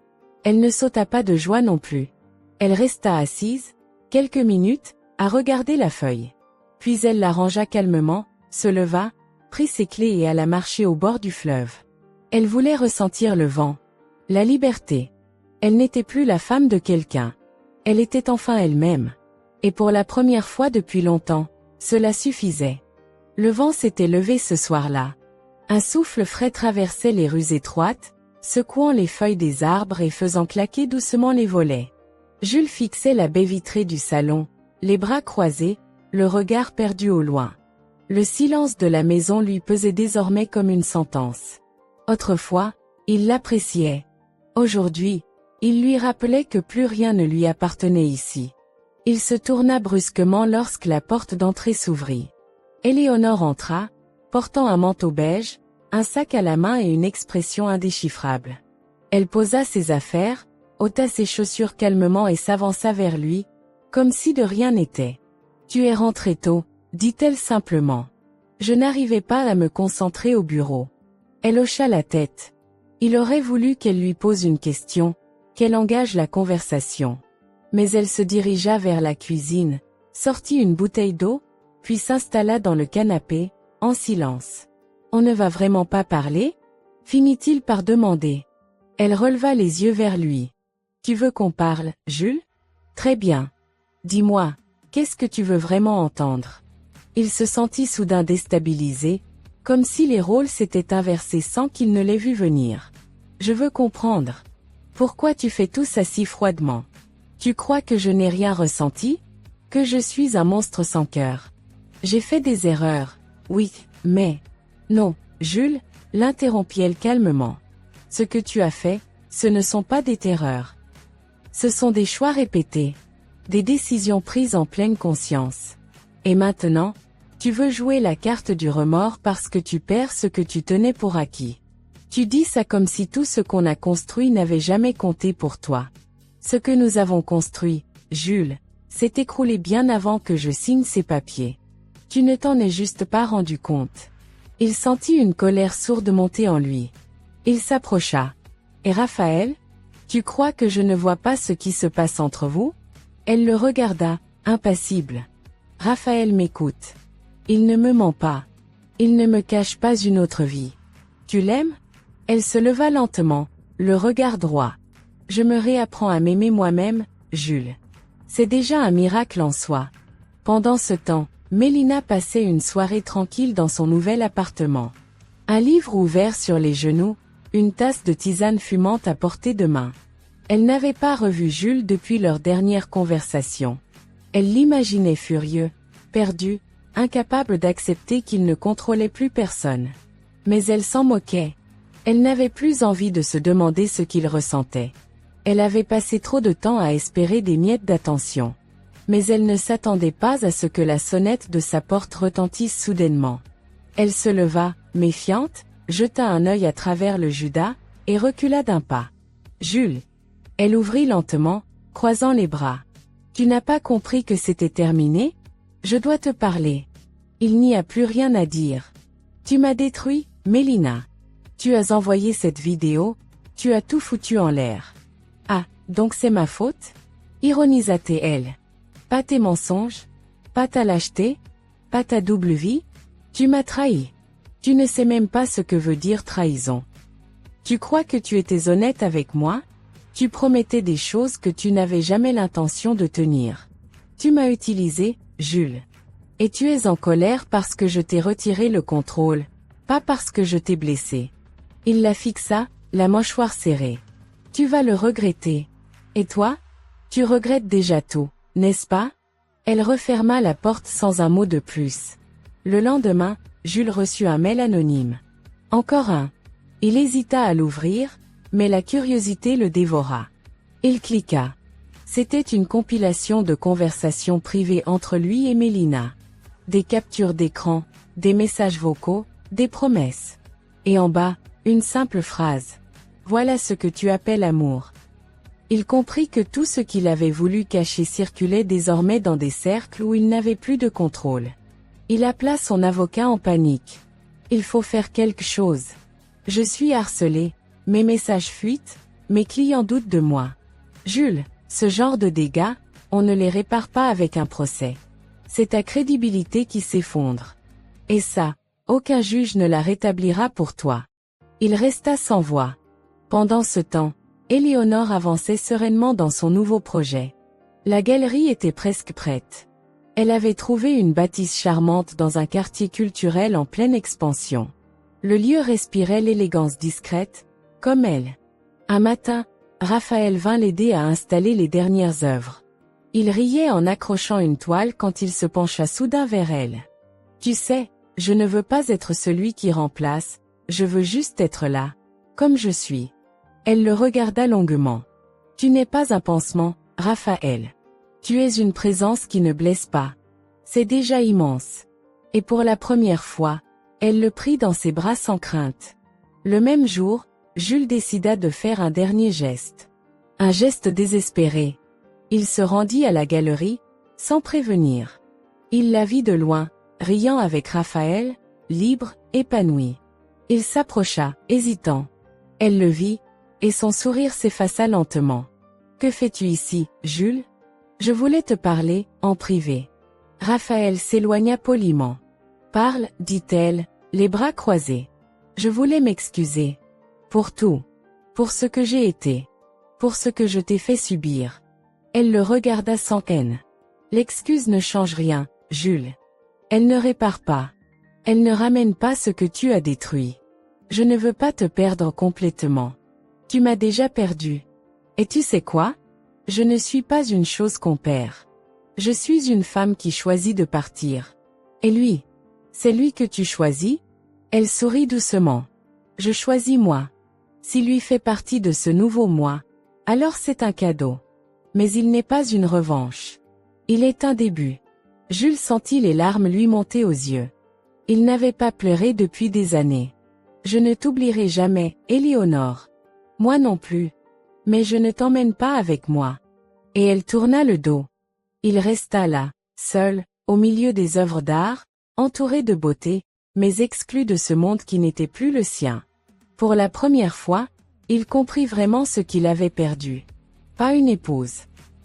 Elle ne sauta pas de joie non plus. Elle resta assise, quelques minutes, à regarder la feuille. Puis elle la rangea calmement, se leva, prit ses clés et alla marcher au bord du fleuve. Elle voulait ressentir le vent, la liberté. Elle n'était plus la femme de quelqu'un. Elle était enfin elle-même. Et pour la première fois depuis longtemps, cela suffisait. Le vent s'était levé ce soir-là. Un souffle frais traversait les rues étroites, secouant les feuilles des arbres et faisant claquer doucement les volets. Jules fixait la baie vitrée du salon, les bras croisés, le regard perdu au loin. Le silence de la maison lui pesait désormais comme une sentence. Autrefois, il l'appréciait. Aujourd'hui, il lui rappelait que plus rien ne lui appartenait ici. Il se tourna brusquement lorsque la porte d'entrée s'ouvrit. Éléonore entra, portant un manteau beige, un sac à la main et une expression indéchiffrable. Elle posa ses affaires, ôta ses chaussures calmement et s'avança vers lui, comme si de rien n'était. « Tu es rentré tôt », dit-elle simplement. Je n'arrivais pas à me concentrer au bureau. Elle hocha la tête. Il aurait voulu qu'elle lui pose une question, qu'elle engage la conversation. Mais elle se dirigea vers la cuisine, sortit une bouteille d'eau, puis s'installa dans le canapé, en silence. « On ne va vraiment pas parler ?» finit-il par demander. Elle releva les yeux vers lui. « Tu veux qu'on parle, Jules ? Très bien. Dis-moi, qu'est-ce que tu veux vraiment entendre ?» Il se sentit soudain déstabilisé, comme si les rôles s'étaient inversés sans qu'il ne l'ait vu venir. « Je veux comprendre. Pourquoi tu fais tout ça si froidement ? Tu crois que je n'ai rien ressenti ? Que je suis un monstre sans cœur ? J'ai fait des erreurs, oui, mais... » « Non, Jules, l'interrompit-elle calmement. Ce que tu as fait, ce ne sont pas des terreurs. Ce sont des choix répétés. Des décisions prises en pleine conscience. Et maintenant, tu veux jouer la carte du remords parce que tu perds ce que tu tenais pour acquis. Tu dis ça comme si tout ce qu'on a construit n'avait jamais compté pour toi. Ce que nous avons construit, Jules, s'est écroulé bien avant que je signe ces papiers. Tu ne t'en es juste pas rendu compte. » Il sentit une colère sourde monter en lui. Il s'approcha. « Et Raphaël ? Tu crois que je ne vois pas ce qui se passe entre vous ? » Elle le regarda, impassible. « Raphaël m'écoute. Il ne me ment pas. Il ne me cache pas une autre vie. Tu l'aimes ? » Elle se leva lentement, le regard droit. « Je me réapprends à m'aimer moi-même, Jules. C'est déjà un miracle en soi. » Pendant ce temps, Mélina passait une soirée tranquille dans son nouvel appartement. Un livre ouvert sur les genoux, une tasse de tisane fumante à portée de main. Elle n'avait pas revu Jules depuis leur dernière conversation. Elle l'imaginait furieux, perdu, incapable d'accepter qu'il ne contrôlait plus personne. Mais elle s'en moquait. Elle n'avait plus envie de se demander ce qu'il ressentait. Elle avait passé trop de temps à espérer des miettes d'attention. Mais elle ne s'attendait pas à ce que la sonnette de sa porte retentisse soudainement. Elle se leva, méfiante, jeta un œil à travers le judas, et recula d'un pas. « Jules !» Elle ouvrit lentement, croisant les bras. « Tu n'as pas compris que c'était terminé ? Je dois te parler. Il n'y a plus rien à dire. Tu m'as détruit, Mélina. Tu as envoyé cette vidéo, tu as tout foutu en l'air. Ah, donc c'est ma faute? Ironisa-t-elle. Pas tes mensonges? Pas ta lâcheté? Pas ta double vie? Tu m'as trahi. Tu ne sais même pas ce que veut dire trahison. Tu crois que tu étais honnête avec moi? Tu promettais des choses que tu n'avais jamais l'intention de tenir. Tu m'as utilisé, Jules. Et tu es en colère parce que je t'ai retiré le contrôle, pas parce que je t'ai blessé. Il la fixa, la mâchoire serrée. Tu vas le regretter. Et toi? Tu regrettes déjà tout, n'est-ce pas? Elle referma la porte sans un mot de plus. Le lendemain, Jules reçut un mail anonyme. Encore un. Il hésita à l'ouvrir, mais la curiosité le dévora. Il cliqua. C'était une compilation de conversations privées entre lui et Mélina. Des captures d'écran, des messages vocaux, des promesses. Et en bas, une simple phrase. Voilà ce que tu appelles amour. Il comprit que tout ce qu'il avait voulu cacher circulait désormais dans des cercles où il n'avait plus de contrôle. Il appela son avocat en panique. Il faut faire quelque chose. Je suis harcelé, mes messages fuitent, mes clients doutent de moi. Jules, ce genre de dégâts, on ne les répare pas avec un procès. C'est ta crédibilité qui s'effondre. Et ça, aucun juge ne la rétablira pour toi. Il resta sans voix. Pendant ce temps, Éléonore avançait sereinement dans son nouveau projet. La galerie était presque prête. Elle avait trouvé une bâtisse charmante dans un quartier culturel en pleine expansion. Le lieu respirait l'élégance discrète, comme elle. Un matin, Raphaël vint l'aider à installer les dernières œuvres. Il riait en accrochant une toile quand il se pencha soudain vers elle. « Tu sais, je ne veux pas être celui qui remplace, je veux juste être là, comme je suis. » Elle le regarda longuement. « Tu n'es pas un pansement, Raphaël. Tu es une présence qui ne blesse pas. C'est déjà immense. » Et pour la première fois, elle le prit dans ses bras sans crainte. Le même jour, Jules décida de faire un dernier geste. Un geste désespéré. Il se rendit à la galerie, sans prévenir. Il la vit de loin, riant avec Raphaël, libre, épanoui. Il s'approcha, hésitant. Elle le vit, et son sourire s'effaça lentement. « Que fais-tu ici, Jules? Je voulais te parler, en privé. » Raphaël s'éloigna poliment. « Parle, dit-elle, les bras croisés. Je voulais m'excuser. Pour tout. Pour ce que j'ai été. Pour ce que je t'ai fait subir. » Elle le regarda sans haine. « L'excuse ne change rien, Jules. Elle ne répare pas. Elle ne ramène pas ce que tu as détruit. Je ne veux pas te perdre complètement. Tu m'as déjà perdu. Et tu sais quoi? Je ne suis pas une chose qu'on perd. Je suis une femme qui choisit de partir. Et lui? C'est lui que tu choisis? » Elle sourit doucement. « Je choisis moi. S'il lui fait partie de ce nouveau moi, alors c'est un cadeau. Mais il n'est pas une revanche. Il est un début. » Jules sentit les larmes lui monter aux yeux. Il n'avait pas pleuré depuis des années. « Je ne t'oublierai jamais, Éléonore. Moi non plus. Mais je ne t'emmène pas avec moi. » Et elle tourna le dos. Il resta là, seul, au milieu des œuvres d'art, entouré de beauté, mais exclu de ce monde qui n'était plus le sien. Pour la première fois, il comprit vraiment ce qu'il avait perdu. Pas une épouse.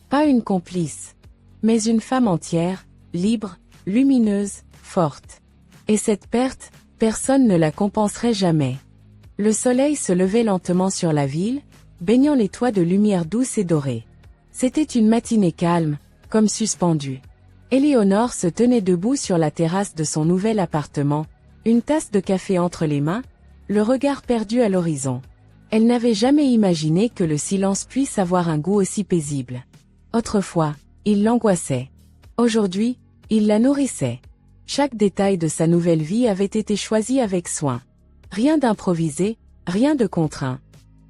Pas une complice. Mais une femme entière, libre, lumineuse, forte. Et cette perte, personne ne la compenserait jamais. Le soleil se levait lentement sur la ville, baignant les toits de lumière douce et dorée. C'était une matinée calme, comme suspendue. Éléonore se tenait debout sur la terrasse de son nouvel appartement, une tasse de café entre les mains, le regard perdu à l'horizon. Elle n'avait jamais imaginé que le silence puisse avoir un goût aussi paisible. Autrefois, il l'angoissait. Aujourd'hui, il la nourrissait. Chaque détail de sa nouvelle vie avait été choisi avec soin. Rien d'improvisé, rien de contraint.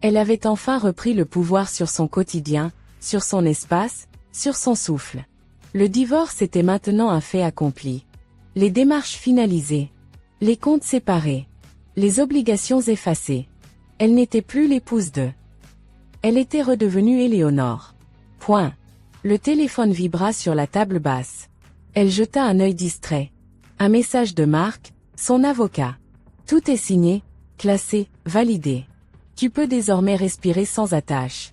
Elle avait enfin repris le pouvoir sur son quotidien, sur son espace, sur son souffle. Le divorce était maintenant un fait accompli. Les démarches finalisées. Les comptes séparés. Les obligations effacées. Elle n'était plus l'épouse de. Elle était redevenue Éléonore. Point. Le téléphone vibra sur la table basse. Elle jeta un œil distrait. Un message de Marc, son avocat. Tout est signé, classé, validé. Tu peux désormais respirer sans attache.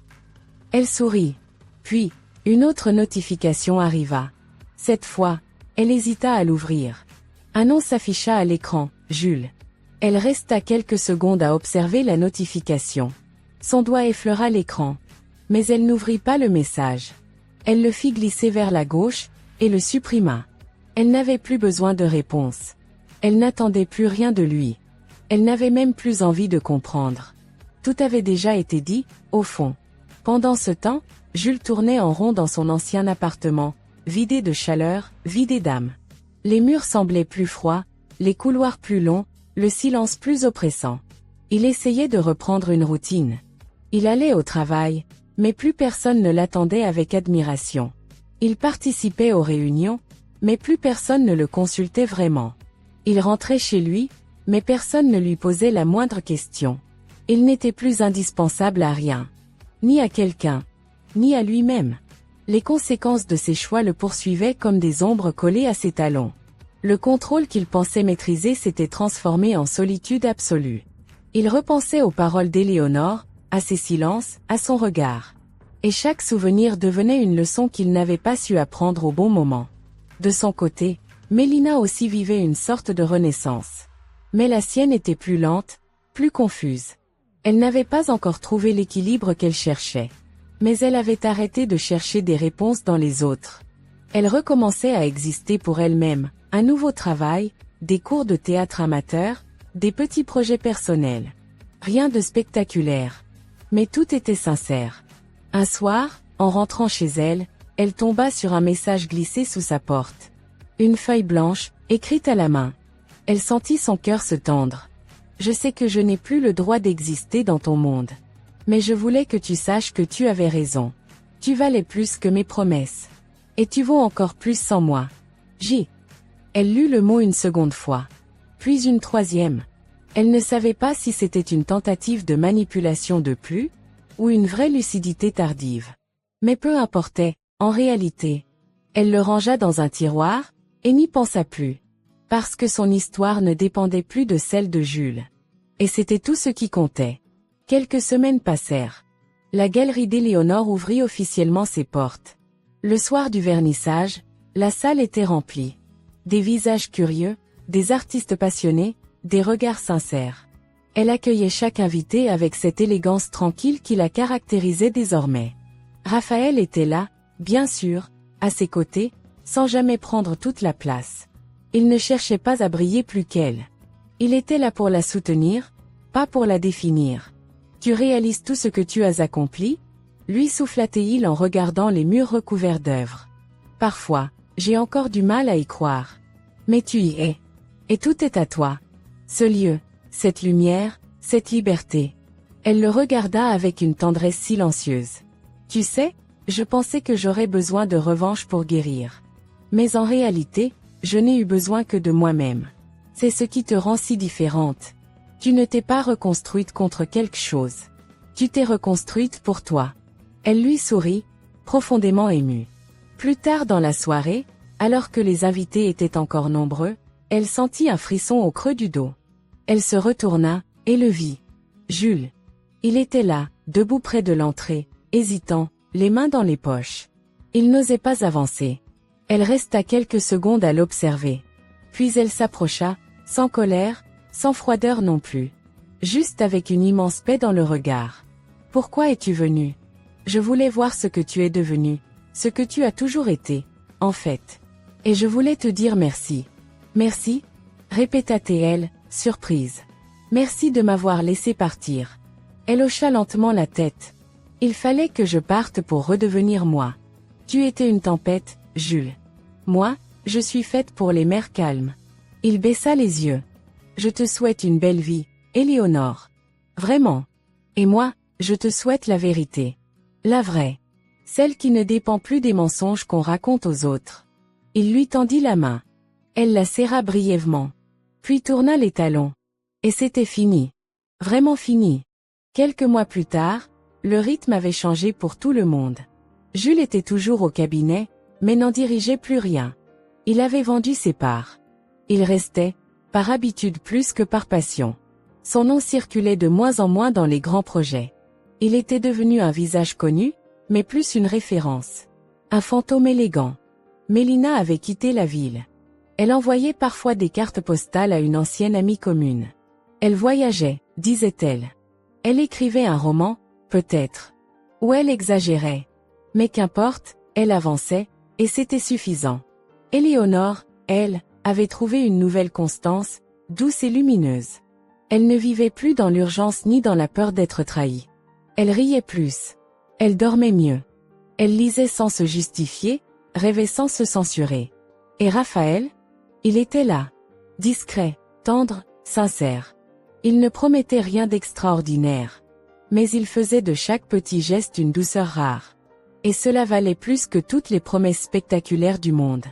Elle sourit. Puis, une autre notification arriva. Cette fois, elle hésita à l'ouvrir. Un nom s'afficha à l'écran, Jules. Elle resta quelques secondes à observer la notification. Son doigt effleura l'écran. Mais elle n'ouvrit pas le message. Elle le fit glisser vers la gauche, et le supprima. Elle n'avait plus besoin de réponse. Elle n'attendait plus rien de lui. Elle n'avait même plus envie de comprendre. Tout avait déjà été dit, au fond. Pendant ce temps, Jules tournait en rond dans son ancien appartement, vidé de chaleur, vidé d'âme. Les murs semblaient plus froids, les couloirs plus longs, le silence plus oppressant. Il essayait de reprendre une routine. Il allait au travail, mais plus personne ne l'attendait avec admiration. Il participait aux réunions, mais plus personne ne le consultait vraiment. Il rentrait chez lui, mais personne ne lui posait la moindre question. Il n'était plus indispensable à rien. Ni à quelqu'un, ni à lui-même. Les conséquences de ses choix le poursuivaient comme des ombres collées à ses talons. Le contrôle qu'il pensait maîtriser s'était transformé en solitude absolue. Il repensait aux paroles d'Éléonore, à ses silences, à son regard. Et chaque souvenir devenait une leçon qu'il n'avait pas su apprendre au bon moment. De son côté, Mélina aussi vivait une sorte de renaissance. Mais la sienne était plus lente, plus confuse. Elle n'avait pas encore trouvé l'équilibre qu'elle cherchait. Mais elle avait arrêté de chercher des réponses dans les autres. Elle recommençait à exister pour elle-même, un nouveau travail, des cours de théâtre amateur, des petits projets personnels. Rien de spectaculaire. Mais tout était sincère. Un soir, en rentrant chez elle, elle tomba sur un message glissé sous sa porte. Une feuille blanche, écrite à la main. Elle sentit son cœur se tendre. Je sais que je n'ai plus le droit d'exister dans ton monde. Mais je voulais que tu saches que tu avais raison. Tu valais plus que mes promesses. Et tu vaux encore plus sans moi. J. Elle lut le mot une seconde fois. Puis une troisième. Elle ne savait pas si c'était une tentative de manipulation de plus, ou une vraie lucidité tardive. Mais peu importait, en réalité. Elle le rangea dans un tiroir, et n'y pensa plus. Parce que son histoire ne dépendait plus de celle de Jules. Et c'était tout ce qui comptait. Quelques semaines passèrent. La galerie d'Éléonore ouvrit officiellement ses portes. Le soir du vernissage, la salle était remplie. Des visages curieux, des artistes passionnés, des regards sincères. Elle accueillait chaque invité avec cette élégance tranquille qui la caractérisait désormais. Raphaël était là, bien sûr, à ses côtés, sans jamais prendre toute la place. Il ne cherchait pas à briller plus qu'elle. Il était là pour la soutenir, pas pour la définir. Tu réalises tout ce que tu as accompli? Lui souffla-t-il en regardant les murs recouverts d'œuvres. Parfois, j'ai encore du mal à y croire. Mais tu y es. Et tout est à toi. Ce lieu, cette lumière, cette liberté. Elle le regarda avec une tendresse silencieuse. Tu sais, je pensais que j'aurais besoin de revanche pour guérir. Mais en réalité, je n'ai eu besoin que de moi-même. C'est ce qui te rend si différente. Tu ne t'es pas reconstruite contre quelque chose. Tu t'es reconstruite pour toi. Elle lui sourit, profondément émue. Plus tard dans la soirée, alors que les invités étaient encore nombreux, elle sentit un frisson au creux du dos. Elle se retourna, et le vit. Jules. Il était là, debout près de l'entrée, hésitant, les mains dans les poches. Il n'osait pas avancer. Elle resta quelques secondes à l'observer. Puis elle s'approcha, sans colère, sans froideur non plus. Juste avec une immense paix dans le regard. Pourquoi es-tu venu? Je voulais voir ce que tu es devenu, ce que tu as toujours été, en fait. Et je voulais te dire merci. Merci? Répéta-t-elle, surprise. Merci de m'avoir laissé partir. Elle hocha lentement la tête. Il fallait que je parte pour redevenir moi. Tu étais une tempête, Jules. Moi, je suis faite pour les mers calmes. Il baissa les yeux. Je te souhaite une belle vie, Éléonore. Vraiment. Et moi, je te souhaite la vérité. La vraie. Celle qui ne dépend plus des mensonges qu'on raconte aux autres. Il lui tendit la main. Elle la serra brièvement. Puis tourna les talons. Et c'était fini. Vraiment fini. Quelques mois plus tard, le rythme avait changé pour tout le monde. Jules était toujours au cabinet, mais n'en dirigeait plus rien. Il avait vendu ses parts. Il restait, par habitude plus que par passion. Son nom circulait de moins en moins dans les grands projets. Il était devenu un visage connu, mais plus une référence. Un fantôme élégant. Mélina avait quitté la ville. Elle envoyait parfois des cartes postales à une ancienne amie commune. Elle voyageait, disait-elle. Elle écrivait un roman, peut-être. Ou elle exagérait. Mais qu'importe, elle avançait, et c'était suffisant. Éléonore, elle, avait trouvé une nouvelle constance, douce et lumineuse. Elle ne vivait plus dans l'urgence ni dans la peur d'être trahie. Elle riait plus. Elle dormait mieux. Elle lisait sans se justifier, rêvait sans se censurer. Et Raphaël? Il était là. Discret, tendre, sincère. Il ne promettait rien d'extraordinaire. Mais il faisait de chaque petit geste une douceur rare. Et cela valait plus que toutes les promesses spectaculaires du monde.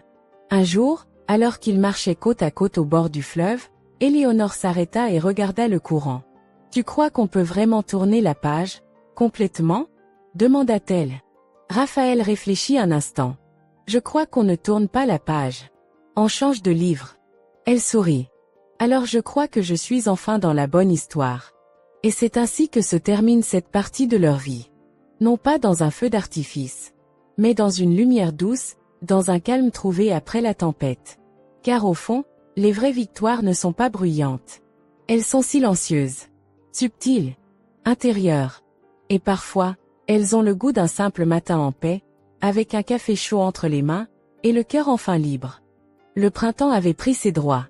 Un jour, alors qu'ils marchaient côte à côte au bord du fleuve, Éléonore s'arrêta et regarda le courant. « Tu crois qu'on peut vraiment tourner la page, complètement ?» demanda-t-elle. Raphaël réfléchit un instant. « Je crois qu'on ne tourne pas la page. On change de livre. » Elle sourit. « Alors je crois que je suis enfin dans la bonne histoire. » Et c'est ainsi que se termine cette partie de leur vie. Non pas dans un feu d'artifice, mais dans une lumière douce, dans un calme trouvé après la tempête. Car au fond, les vraies victoires ne sont pas bruyantes. Elles sont silencieuses, subtiles, intérieures. Et parfois, elles ont le goût d'un simple matin en paix, avec un café chaud entre les mains, et le cœur enfin libre. Le printemps avait pris ses droits.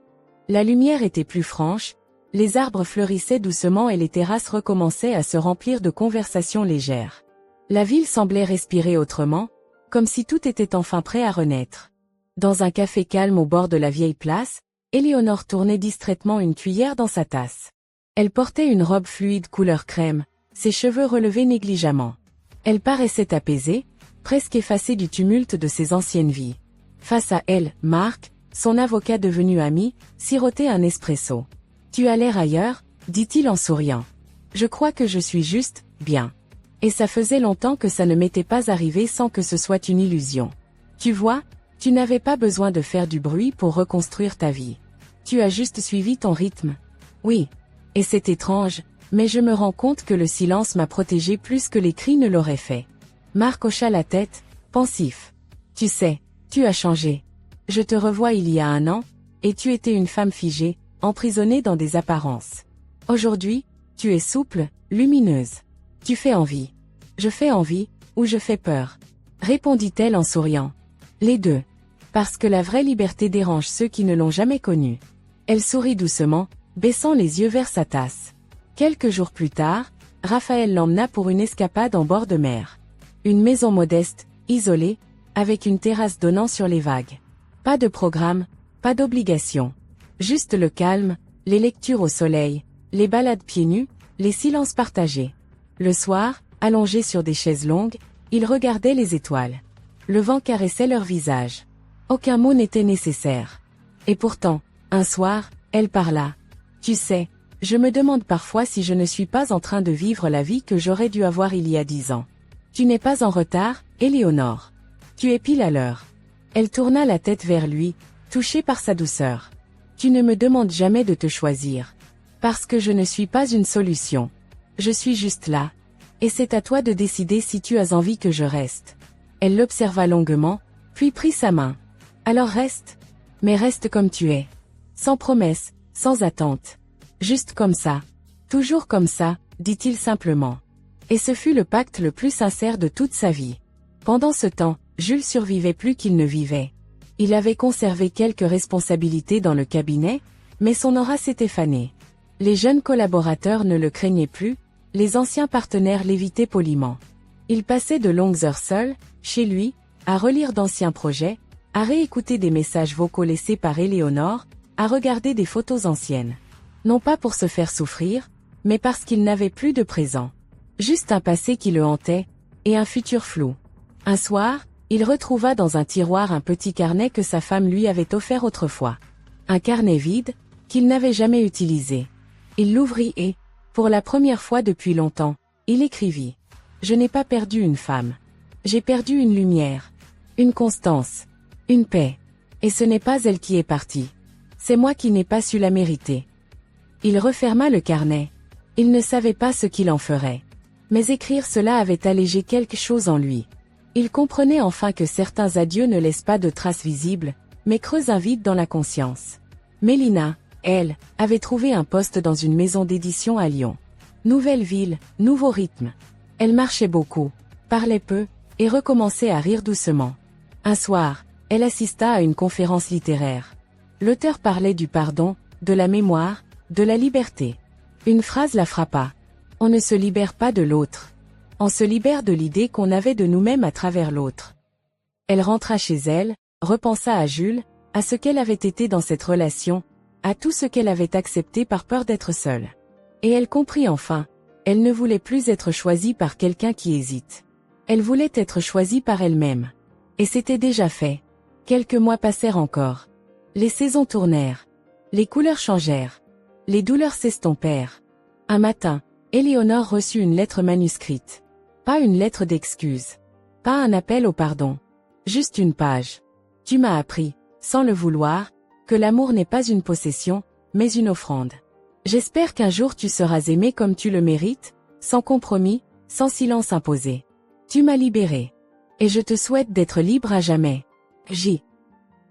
La lumière était plus franche, les arbres fleurissaient doucement et les terrasses recommençaient à se remplir de conversations légères. La ville semblait respirer autrement, comme si tout était enfin prêt à renaître. Dans un café calme au bord de la vieille place, Éléonore tournait distraitement une cuillère dans sa tasse. Elle portait une robe fluide couleur crème, ses cheveux relevés négligemment. Elle paraissait apaisée, presque effacée du tumulte de ses anciennes vies. Face à elle, Marc, son avocat devenu ami, sirotait un espresso. « Tu as l'air ailleurs ?» dit-il en souriant. « Je crois que je suis juste, bien. Et ça faisait longtemps que ça ne m'était pas arrivé sans que ce soit une illusion. Tu vois, tu n'avais pas besoin de faire du bruit pour reconstruire ta vie. Tu as juste suivi ton rythme. Oui. Et c'est étrange, mais je me rends compte que le silence m'a protégé plus que les cris ne l'auraient fait. » Marc hocha la tête, pensif. « Tu sais, tu as changé. Je te revois il y a 1 an, et tu étais une femme figée, emprisonnée dans des apparences. Aujourd'hui, tu es souple, lumineuse. Tu fais envie. » « Je fais envie, ou je fais peur ?» répondit-elle en souriant. « Les deux. Parce que la vraie liberté dérange ceux qui ne l'ont jamais connue. » Elle sourit doucement, baissant les yeux vers sa tasse. Quelques jours plus tard, Raphaël l'emmena pour une escapade en bord de mer. Une maison modeste, isolée, avec une terrasse donnant sur les vagues. Pas de programme, pas d'obligation. Juste le calme, les lectures au soleil, les balades pieds nus, les silences partagés. Le soir, allongés sur des chaises longues, ils regardaient les étoiles. Le vent caressait leur visage. Aucun mot n'était nécessaire. Et pourtant, un soir, elle parla. « Tu sais, je me demande parfois si je ne suis pas en train de vivre la vie que j'aurais dû avoir il y a 10 ans. Tu n'es pas en retard, Éléonore. Tu es pile à l'heure. » Elle tourna la tête vers lui, touchée par sa douceur. « Tu ne me demandes jamais de te choisir. Parce que je ne suis pas une solution. Je suis juste là. Et c'est à toi de décider si tu as envie que je reste. » Elle l'observa longuement, puis prit sa main. « Alors reste. Mais reste comme tu es. Sans promesse, sans attente. Juste comme ça. Toujours comme ça, dit-il simplement. » Et ce fut le pacte le plus sincère de toute sa vie. Pendant ce temps, Jules survivait plus qu'il ne vivait. Il avait conservé quelques responsabilités dans le cabinet, mais son aura s'était fanée. Les jeunes collaborateurs ne le craignaient plus, les anciens partenaires l'évitaient poliment. Il passait de longues heures seul, chez lui, à relire d'anciens projets, à réécouter des messages vocaux laissés par Éléonore, à regarder des photos anciennes. Non pas pour se faire souffrir, mais parce qu'il n'avait plus de présent. Juste un passé qui le hantait, et un futur flou. Un soir, il retrouva dans un tiroir un petit carnet que sa femme lui avait offert autrefois. Un carnet vide, qu'il n'avait jamais utilisé. Il l'ouvrit et, pour la première fois depuis longtemps, il écrivit. « Je n'ai pas perdu une femme. J'ai perdu une lumière. Une constance. Une paix. Et ce n'est pas elle qui est partie. C'est moi qui n'ai pas su la mériter. Il referma le carnet. Il ne savait pas ce qu'il en ferait. Mais écrire cela avait allégé quelque chose en lui. Il comprenait enfin que certains adieux ne laissent pas de traces visibles, mais creusent un vide dans la conscience. Mélina, elle, avait trouvé un poste dans une maison d'édition à Lyon. Nouvelle ville, nouveau rythme. Elle marchait beaucoup, parlait peu, et recommençait à rire doucement. Un soir, elle assista à une conférence littéraire. L'auteur parlait du pardon, de la mémoire, de la liberté. Une phrase la frappa. On ne se libère pas de l'autre. On se libère de l'idée qu'on avait de nous-mêmes à travers l'autre. Elle rentra chez elle, repensa à Jules, à ce qu'elle avait été dans cette relation, à tout ce qu'elle avait accepté par peur d'être seule. Et elle comprit enfin, elle ne voulait plus être choisie par quelqu'un qui hésite. Elle voulait être choisie par elle-même. Et c'était déjà fait. Quelques mois passèrent encore. Les saisons tournèrent. Les couleurs changèrent. Les douleurs s'estompèrent. Un matin, Éléonore reçut une lettre manuscrite. Pas une lettre d'excuse. Pas un appel au pardon. Juste une page. Tu m'as appris, sans le vouloir, que l'amour n'est pas une possession, mais une offrande. J'espère qu'un jour tu seras aimé comme tu le mérites, sans compromis, sans silence imposé. Tu m'as libéré. Et je te souhaite d'être libre à jamais. J.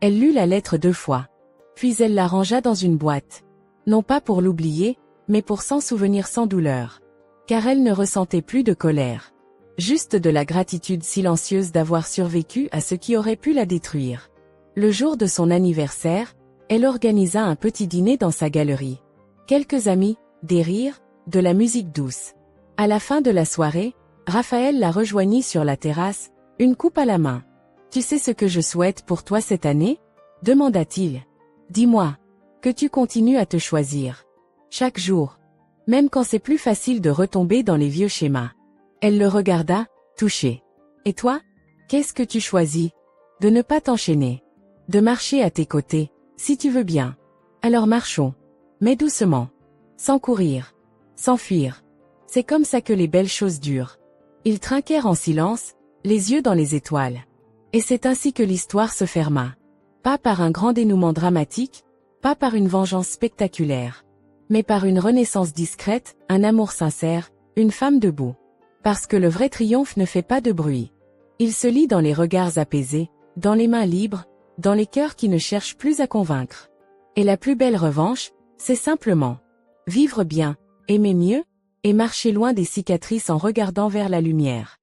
Elle lut la lettre 2 fois. Puis elle la rangea dans une boîte. Non pas pour l'oublier, mais pour s'en souvenir sans douleur. Car elle ne ressentait plus de colère. Juste de la gratitude silencieuse d'avoir survécu à ce qui aurait pu la détruire. Le jour de son anniversaire, elle organisa un petit dîner dans sa galerie. Quelques amis, des rires, de la musique douce. À la fin de la soirée, Raphaël la rejoignit sur la terrasse, une coupe à la main. « Tu sais ce que je souhaite pour toi cette année ?» demanda-t-il. « Dis-moi. Que tu continues à te choisir. Chaque jour. Même quand c'est plus facile de retomber dans les vieux schémas. » Elle le regarda, touchée. « Et toi? Qu'est-ce que tu choisis? » « De ne pas t'enchaîner. De marcher à tes côtés, si tu veux bien. Alors marchons. Mais doucement. Sans courir. Sans fuir. C'est comme ça que les belles choses durent. » Ils trinquèrent en silence, les yeux dans les étoiles. Et c'est ainsi que l'histoire se ferma. Pas par un grand dénouement dramatique, pas par une vengeance spectaculaire. Mais par une renaissance discrète, un amour sincère, une femme debout. Parce que le vrai triomphe ne fait pas de bruit. Il se lit dans les regards apaisés, dans les mains libres, dans les cœurs qui ne cherchent plus à convaincre. Et la plus belle revanche, c'est simplement vivre bien, aimer mieux, et marcher loin des cicatrices en regardant vers la lumière.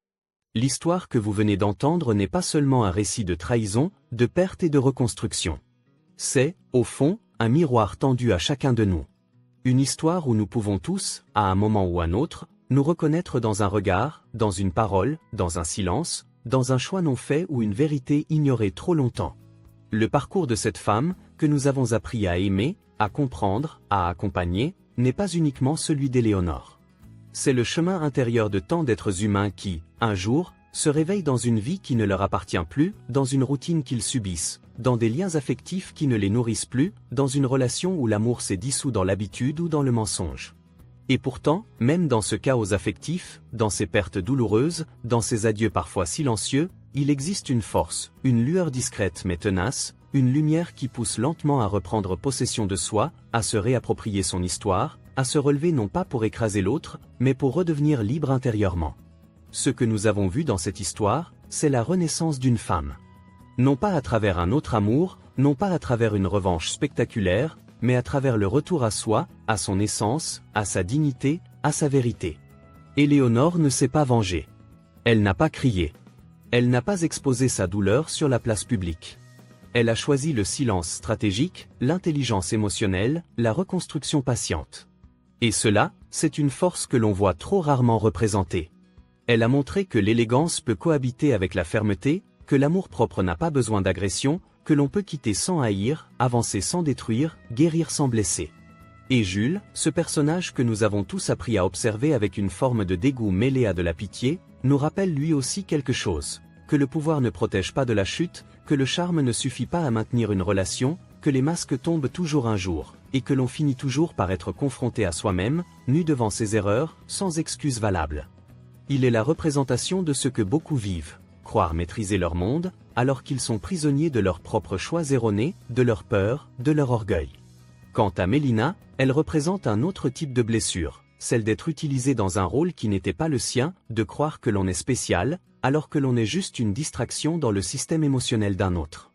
L'histoire que vous venez d'entendre n'est pas seulement un récit de trahison, de perte et de reconstruction. C'est, au fond, un miroir tendu à chacun de nous. Une histoire où nous pouvons tous, à un moment ou un autre, nous reconnaître dans un regard, dans une parole, dans un silence, dans un choix non fait ou une vérité ignorée trop longtemps. Le parcours de cette femme, que nous avons appris à aimer, à comprendre, à accompagner, n'est pas uniquement celui d'Éléonore. C'est le chemin intérieur de tant d'êtres humains qui, un jour, se réveillent dans une vie qui ne leur appartient plus, dans une routine qu'ils subissent, dans des liens affectifs qui ne les nourrissent plus, dans une relation où l'amour s'est dissous dans l'habitude ou dans le mensonge. Et pourtant, même dans ce chaos affectif, dans ces pertes douloureuses, dans ces adieux parfois silencieux, il existe une force, une lueur discrète mais tenace, une lumière qui pousse lentement à reprendre possession de soi, à se réapproprier son histoire, à se relever non pas pour écraser l'autre, mais pour redevenir libre intérieurement. Ce que nous avons vu dans cette histoire, c'est la renaissance d'une femme. Non pas à travers un autre amour, non pas à travers une revanche spectaculaire, mais à travers le retour à soi, à son essence, à sa dignité, à sa vérité. Éléonore ne s'est pas vengée. Elle n'a pas crié. Elle n'a pas exposé sa douleur sur la place publique. Elle a choisi le silence stratégique, l'intelligence émotionnelle, la reconstruction patiente. Et cela, c'est une force que l'on voit trop rarement représentée. Elle a montré que l'élégance peut cohabiter avec la fermeté, que l'amour-propre n'a pas besoin d'agression, que l'on peut quitter sans haïr, avancer sans détruire, guérir sans blesser. Et Jules, ce personnage que nous avons tous appris à observer avec une forme de dégoût mêlé à de la pitié, nous rappelle lui aussi quelque chose, que le pouvoir ne protège pas de la chute, que le charme ne suffit pas à maintenir une relation, que les masques tombent toujours un jour, et que l'on finit toujours par être confronté à soi-même, nu devant ses erreurs, sans excuse valable. Il est la représentation de ce que beaucoup vivent. croire maîtriser leur monde, alors qu'ils sont prisonniers de leurs propres choix erronés, de leur peur, de leur orgueil. Quant à Mélina, elle représente un autre type de blessure, celle d'être utilisée dans un rôle qui n'était pas le sien, de croire que l'on est spécial, alors que l'on est juste une distraction dans le système émotionnel d'un autre.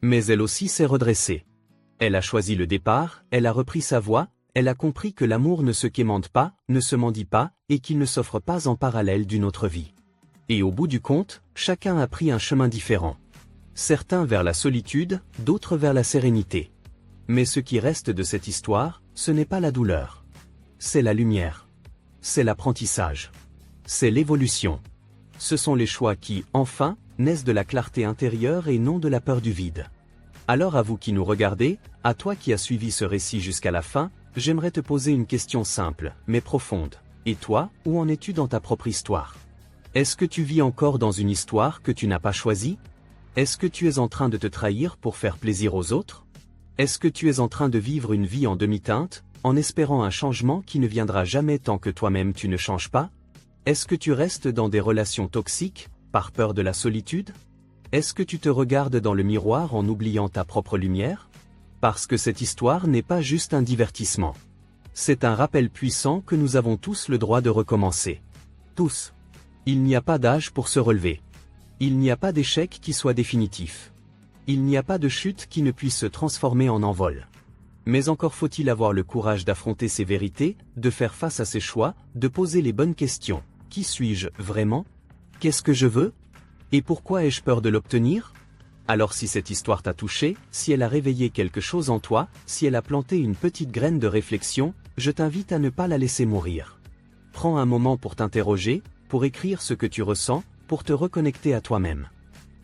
Mais elle aussi s'est redressée. Elle a choisi le départ, elle a repris sa voie, elle a compris que l'amour ne se quémande pas, ne se mendie pas, et qu'il ne s'offre pas en parallèle d'une autre vie. Et au bout du compte, chacun a pris un chemin différent. Certains vers la solitude, d'autres vers la sérénité. Mais ce qui reste de cette histoire, ce n'est pas la douleur. C'est la lumière. C'est l'apprentissage. C'est l'évolution. Ce sont les choix qui, enfin, naissent de la clarté intérieure et non de la peur du vide. Alors à vous qui nous regardez, à toi qui as suivi ce récit jusqu'à la fin, j'aimerais te poser une question simple, mais profonde. Et toi, où en es-tu dans ta propre histoire? Est-ce que tu vis encore dans une histoire que tu n'as pas choisie? Est-ce que tu es en train de te trahir pour faire plaisir aux autres? Est-ce que tu es en train de vivre une vie en demi-teinte, en espérant un changement qui ne viendra jamais tant que toi-même tu ne changes pas? Est-ce que tu restes dans des relations toxiques, par peur de la solitude? Est-ce que tu te regardes dans le miroir en oubliant ta propre lumière? Parce que cette histoire n'est pas juste un divertissement. C'est un rappel puissant que nous avons tous le droit de recommencer. Tous. Il n'y a pas d'âge pour se relever. Il n'y a pas d'échec qui soit définitif. Il n'y a pas de chute qui ne puisse se transformer en envol. Mais encore faut-il avoir le courage d'affronter ses vérités, de faire face à ses choix, de poser les bonnes questions. Qui suis-je vraiment? Qu'est-ce que je veux? Et pourquoi ai-je peur de l'obtenir? Alors si cette histoire t'a touché, si elle a réveillé quelque chose en toi, si elle a planté une petite graine de réflexion, je t'invite à ne pas la laisser mourir. Prends un moment pour t'interroger, pour écrire ce que tu ressens, pour te reconnecter à toi-même.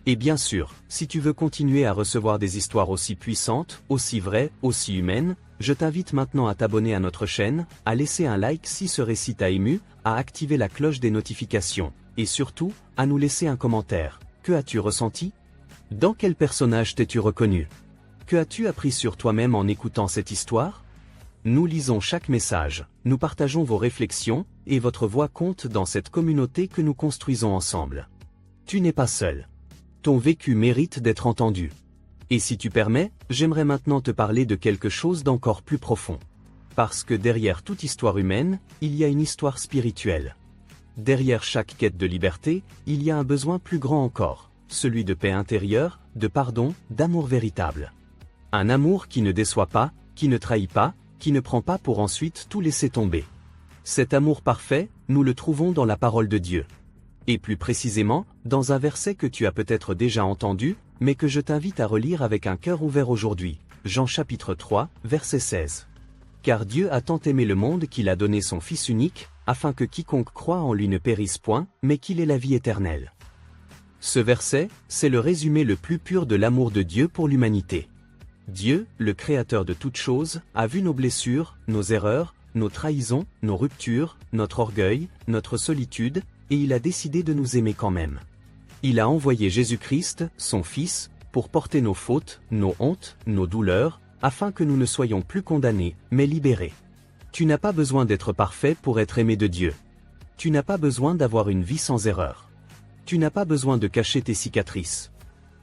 Et bien sûr, si tu veux continuer à recevoir des histoires aussi puissantes, aussi vraies, aussi humaines, je t'invite maintenant à t'abonner à notre chaîne, à laisser un like si ce récit t'a ému, à activer la cloche des notifications, et surtout, à nous laisser un commentaire. Que as-tu ressenti? Dans quel personnage t'es-tu reconnu? Que as-tu appris sur toi-même en écoutant cette histoire? Nous lisons chaque message, nous partageons vos réflexions, et votre voix compte dans cette communauté que nous construisons ensemble. Tu n'es pas seul. Ton vécu mérite d'être entendu. Et si tu permets, j'aimerais maintenant te parler de quelque chose d'encore plus profond. Parce que derrière toute histoire humaine, il y a une histoire spirituelle. Derrière chaque quête de liberté, il y a un besoin plus grand encore, celui de paix intérieure, de pardon, d'amour véritable. Un amour qui ne déçoit pas, qui ne trahit pas, qui ne prend pas pour ensuite tout laisser tomber. Cet amour parfait, nous le trouvons dans la parole de Dieu. Et plus précisément, dans un verset que tu as peut-être déjà entendu, mais que je t'invite à relire avec un cœur ouvert aujourd'hui. Jean chapitre 3, verset 16. Car Dieu a tant aimé le monde qu'il a donné son Fils unique, afin que quiconque croit en lui ne périsse point, mais qu'il ait la vie éternelle. Ce verset, c'est le résumé le plus pur de l'amour de Dieu pour l'humanité. Dieu, le Créateur de toutes choses, a vu nos blessures, nos erreurs, nos trahisons, nos ruptures, notre orgueil, notre solitude, et il a décidé de nous aimer quand même. Il a envoyé Jésus-Christ, son Fils, pour porter nos fautes, nos hontes, nos douleurs, afin que nous ne soyons plus condamnés, mais libérés. Tu n'as pas besoin d'être parfait pour être aimé de Dieu. Tu n'as pas besoin d'avoir une vie sans erreur. Tu n'as pas besoin de cacher tes cicatrices.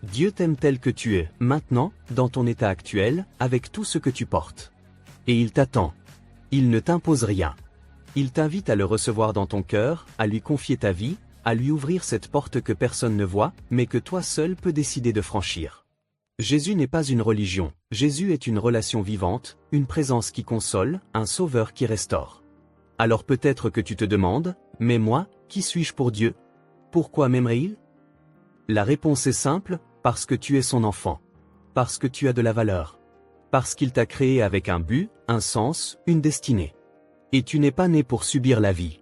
Dieu t'aime tel que tu es, maintenant, dans ton état actuel, avec tout ce que tu portes. Et il t'attend. Il ne t'impose rien. Il t'invite à le recevoir dans ton cœur, à lui confier ta vie, à lui ouvrir cette porte que personne ne voit, mais que toi seul peux décider de franchir. Jésus n'est pas une religion, Jésus est une relation vivante, une présence qui console, un sauveur qui restaure. Alors peut-être que tu te demandes, mais moi, qui suis-je pour Dieu? Pourquoi m'aimerait-il? La réponse est simple, parce que tu es son enfant. Parce que tu as de la valeur. Parce qu'il t'a créé avec un but, un sens, une destinée. Et tu n'es pas né pour subir la vie.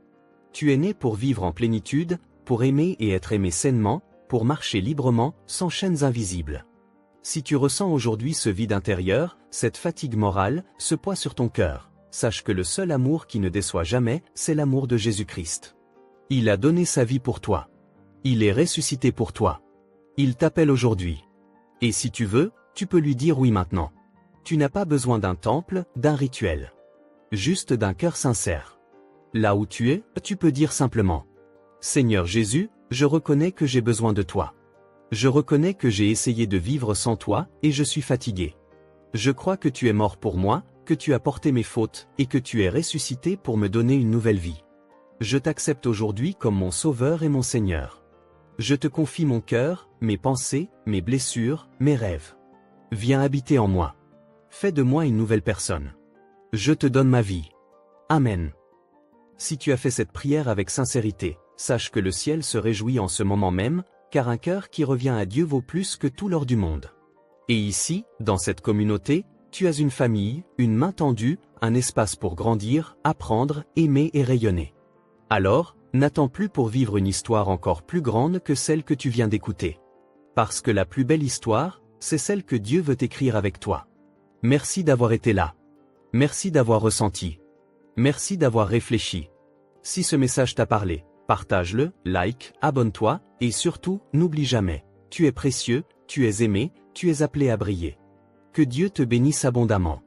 Tu es né pour vivre en plénitude, pour aimer et être aimé sainement, pour marcher librement, sans chaînes invisibles. Si tu ressens aujourd'hui ce vide intérieur, cette fatigue morale, ce poids sur ton cœur, sache que le seul amour qui ne déçoit jamais, c'est l'amour de Jésus-Christ. Il a donné sa vie pour toi. Il est ressuscité pour toi. Il t'appelle aujourd'hui. Et si tu veux, tu peux lui dire oui maintenant. Tu n'as pas besoin d'un temple, d'un rituel. Juste d'un cœur sincère. Là où tu es, tu peux dire simplement: Seigneur Jésus, Je reconnais que j'ai besoin de toi. Je reconnais que j'ai essayé de vivre sans toi, et je suis fatigué. Je crois que tu es mort pour moi, que tu as porté mes fautes, et que tu es ressuscité pour me donner une nouvelle vie. Je t'accepte aujourd'hui comme mon Sauveur et mon Seigneur. Je te confie mon cœur, mes pensées, mes blessures, mes rêves. Viens habiter en moi. Fais de moi une nouvelle personne. Je te donne ma vie. Amen. Si tu as fait cette prière avec sincérité, sache que le ciel se réjouit en ce moment même, car un cœur qui revient à Dieu vaut plus que tout l'or du monde. Et ici, dans cette communauté, tu as une famille, une main tendue, un espace pour grandir, apprendre, aimer et rayonner. Alors, n'attends plus pour vivre une histoire encore plus grande que celle que tu viens d'écouter. Parce que la plus belle histoire, c'est celle que Dieu veut écrire avec toi. Merci d'avoir été là. Merci d'avoir ressenti. Merci d'avoir réfléchi. Si ce message t'a parlé, partage-le, like, abonne-toi, et surtout, n'oublie jamais, tu es précieux, tu es aimé, tu es appelé à briller. Que Dieu te bénisse abondamment.